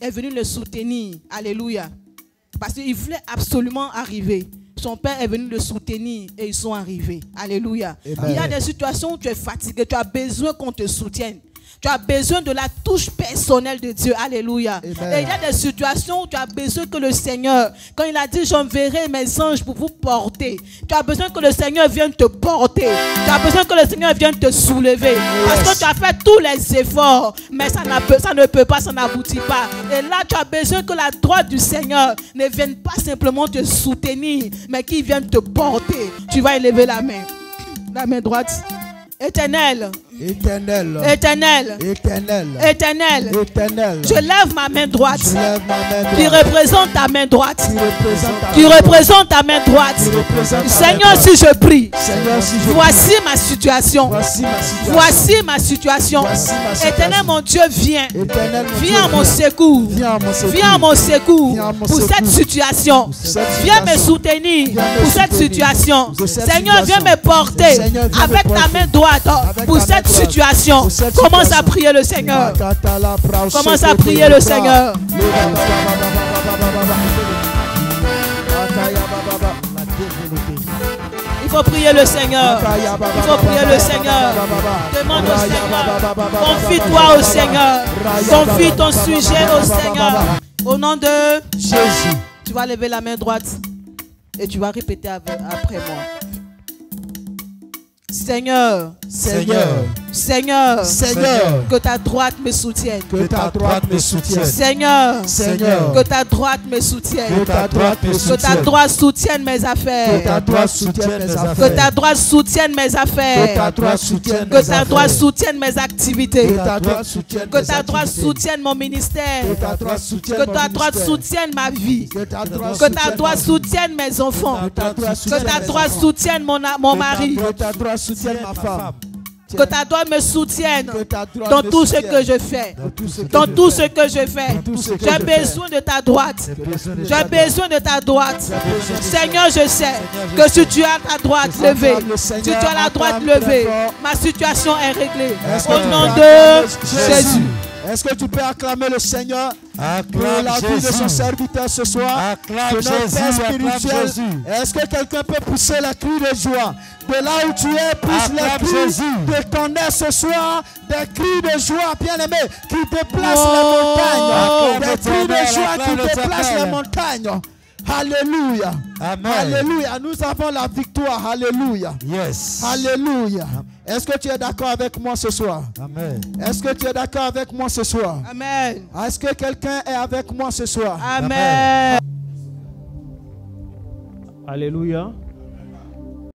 est venu le soutenir. Alléluia. Parce qu'il voulait absolument arriver. Son père est venu le soutenir et ils sont arrivés. Alléluia. Amen. Il y a des situations où tu es fatigué, tu as besoin qu'on te soutienne. Tu as besoin de la touche personnelle de Dieu. Alléluia. Amen. Et il y a des situations où tu as besoin que le Seigneur, quand il a dit j'enverrai mes anges pour vous porter, tu as besoin que le Seigneur vienne te porter. Tu as besoin que le Seigneur vienne te soulever. Parce que tu as fait tous les efforts, mais ça ne peut pas, ça n'aboutit pas. Et là, tu as besoin que la droite du Seigneur ne vienne pas simplement te soutenir, mais qu'il vienne te porter. Tu vas élever la main droite. Éternel, Éternel. Éternel. Éternel. Éternel. Éternel. Je lève ma main droite. Je lève ma main droite. Qui représente ta main droite. Qui représente ta main droite. Seigneur, si je prie. Seigneur, si je voici ma situation. Voici ma situation. Éternel, mon Dieu, viens. Viens à mon secours. Viens à mon secours pour cette situation. Viens me soutenir pour cette situation. Seigneur, viens me porter avec ta main droite pour cette situation. Commence à prier le Seigneur. Commence à prier le Seigneur. Il faut prier le Seigneur. Il faut prier le Seigneur. Demande au Seigneur. Confie-toi au Seigneur. Confie ton sujet au Seigneur. Au nom de Jésus. Tu vas lever la main droite et tu vas répéter après moi. Seigneur, Seigneur, Seigneur, Seigneur, que ta droite me soutienne. Que ta droite me soutienne. Seigneur, Seigneur, que ta droite me soutienne. Que ta droite me soutienne. Que ta droite soutienne mes affaires. Que ta droite soutienne mes affaires. Que ta droite soutienne mes affaires. Que ta droite soutienne mes Que ta droite affaires. soutienne mes activités. Que ta droite soutienne Que mes ta droite activités. soutienne mon ministère. Que ta droite soutienne Que mon ta droite ministère. soutienne ma vie. Que ta droite Que ta soutienne droite ma vie. soutienne mes enfants. Que ta droite Que soutienne ta mes droite enfants. soutienne mon mari. Que ta droite soutienne ma femme. Que ta droite me soutienne Que ta droite dans me tout ce soutienne. que je fais. Dans tout ce que je fais. Dans tout ce que je fais. Dans tout ce que J'ai je fais. besoin de ta droite. besoin de J'ai ta besoin de ta droite. besoin de Seigneur, je sais que si tu as ta droite Je levée, acclame le si tu Seigneur, as la droite acclame très levée, fort. ma situation est réglée. Est-ce que Au tu nom peux de acclamer Jésus. Est-ce que tu peux acclamer le Seigneur pour Acclame la vie de son Jésus. serviteur ce soir? Acclame Que notre Jésus, Père acclame spirituel. Jésus. Est-ce que quelqu'un peut pousser les cris de joie? De là où tu es, pousse Acclame les cris Jésus. de ton air ce soir. Des cris de joie, bien-aimés, qui déplacent Oh. les montagnes. Acclame Des cris l'Éternel, de joie qui acclame déplacent l'Éternel. les montagnes. Alléluia. Amen. Alléluia. Nous avons la victoire. Alléluia. Yes. Alléluia. Est-ce que tu es d'accord avec moi ce soir? Amen. Est-ce que tu es d'accord avec moi ce soir? Amen. Est-ce que quelqu'un est avec moi ce soir? Amen. Alléluia.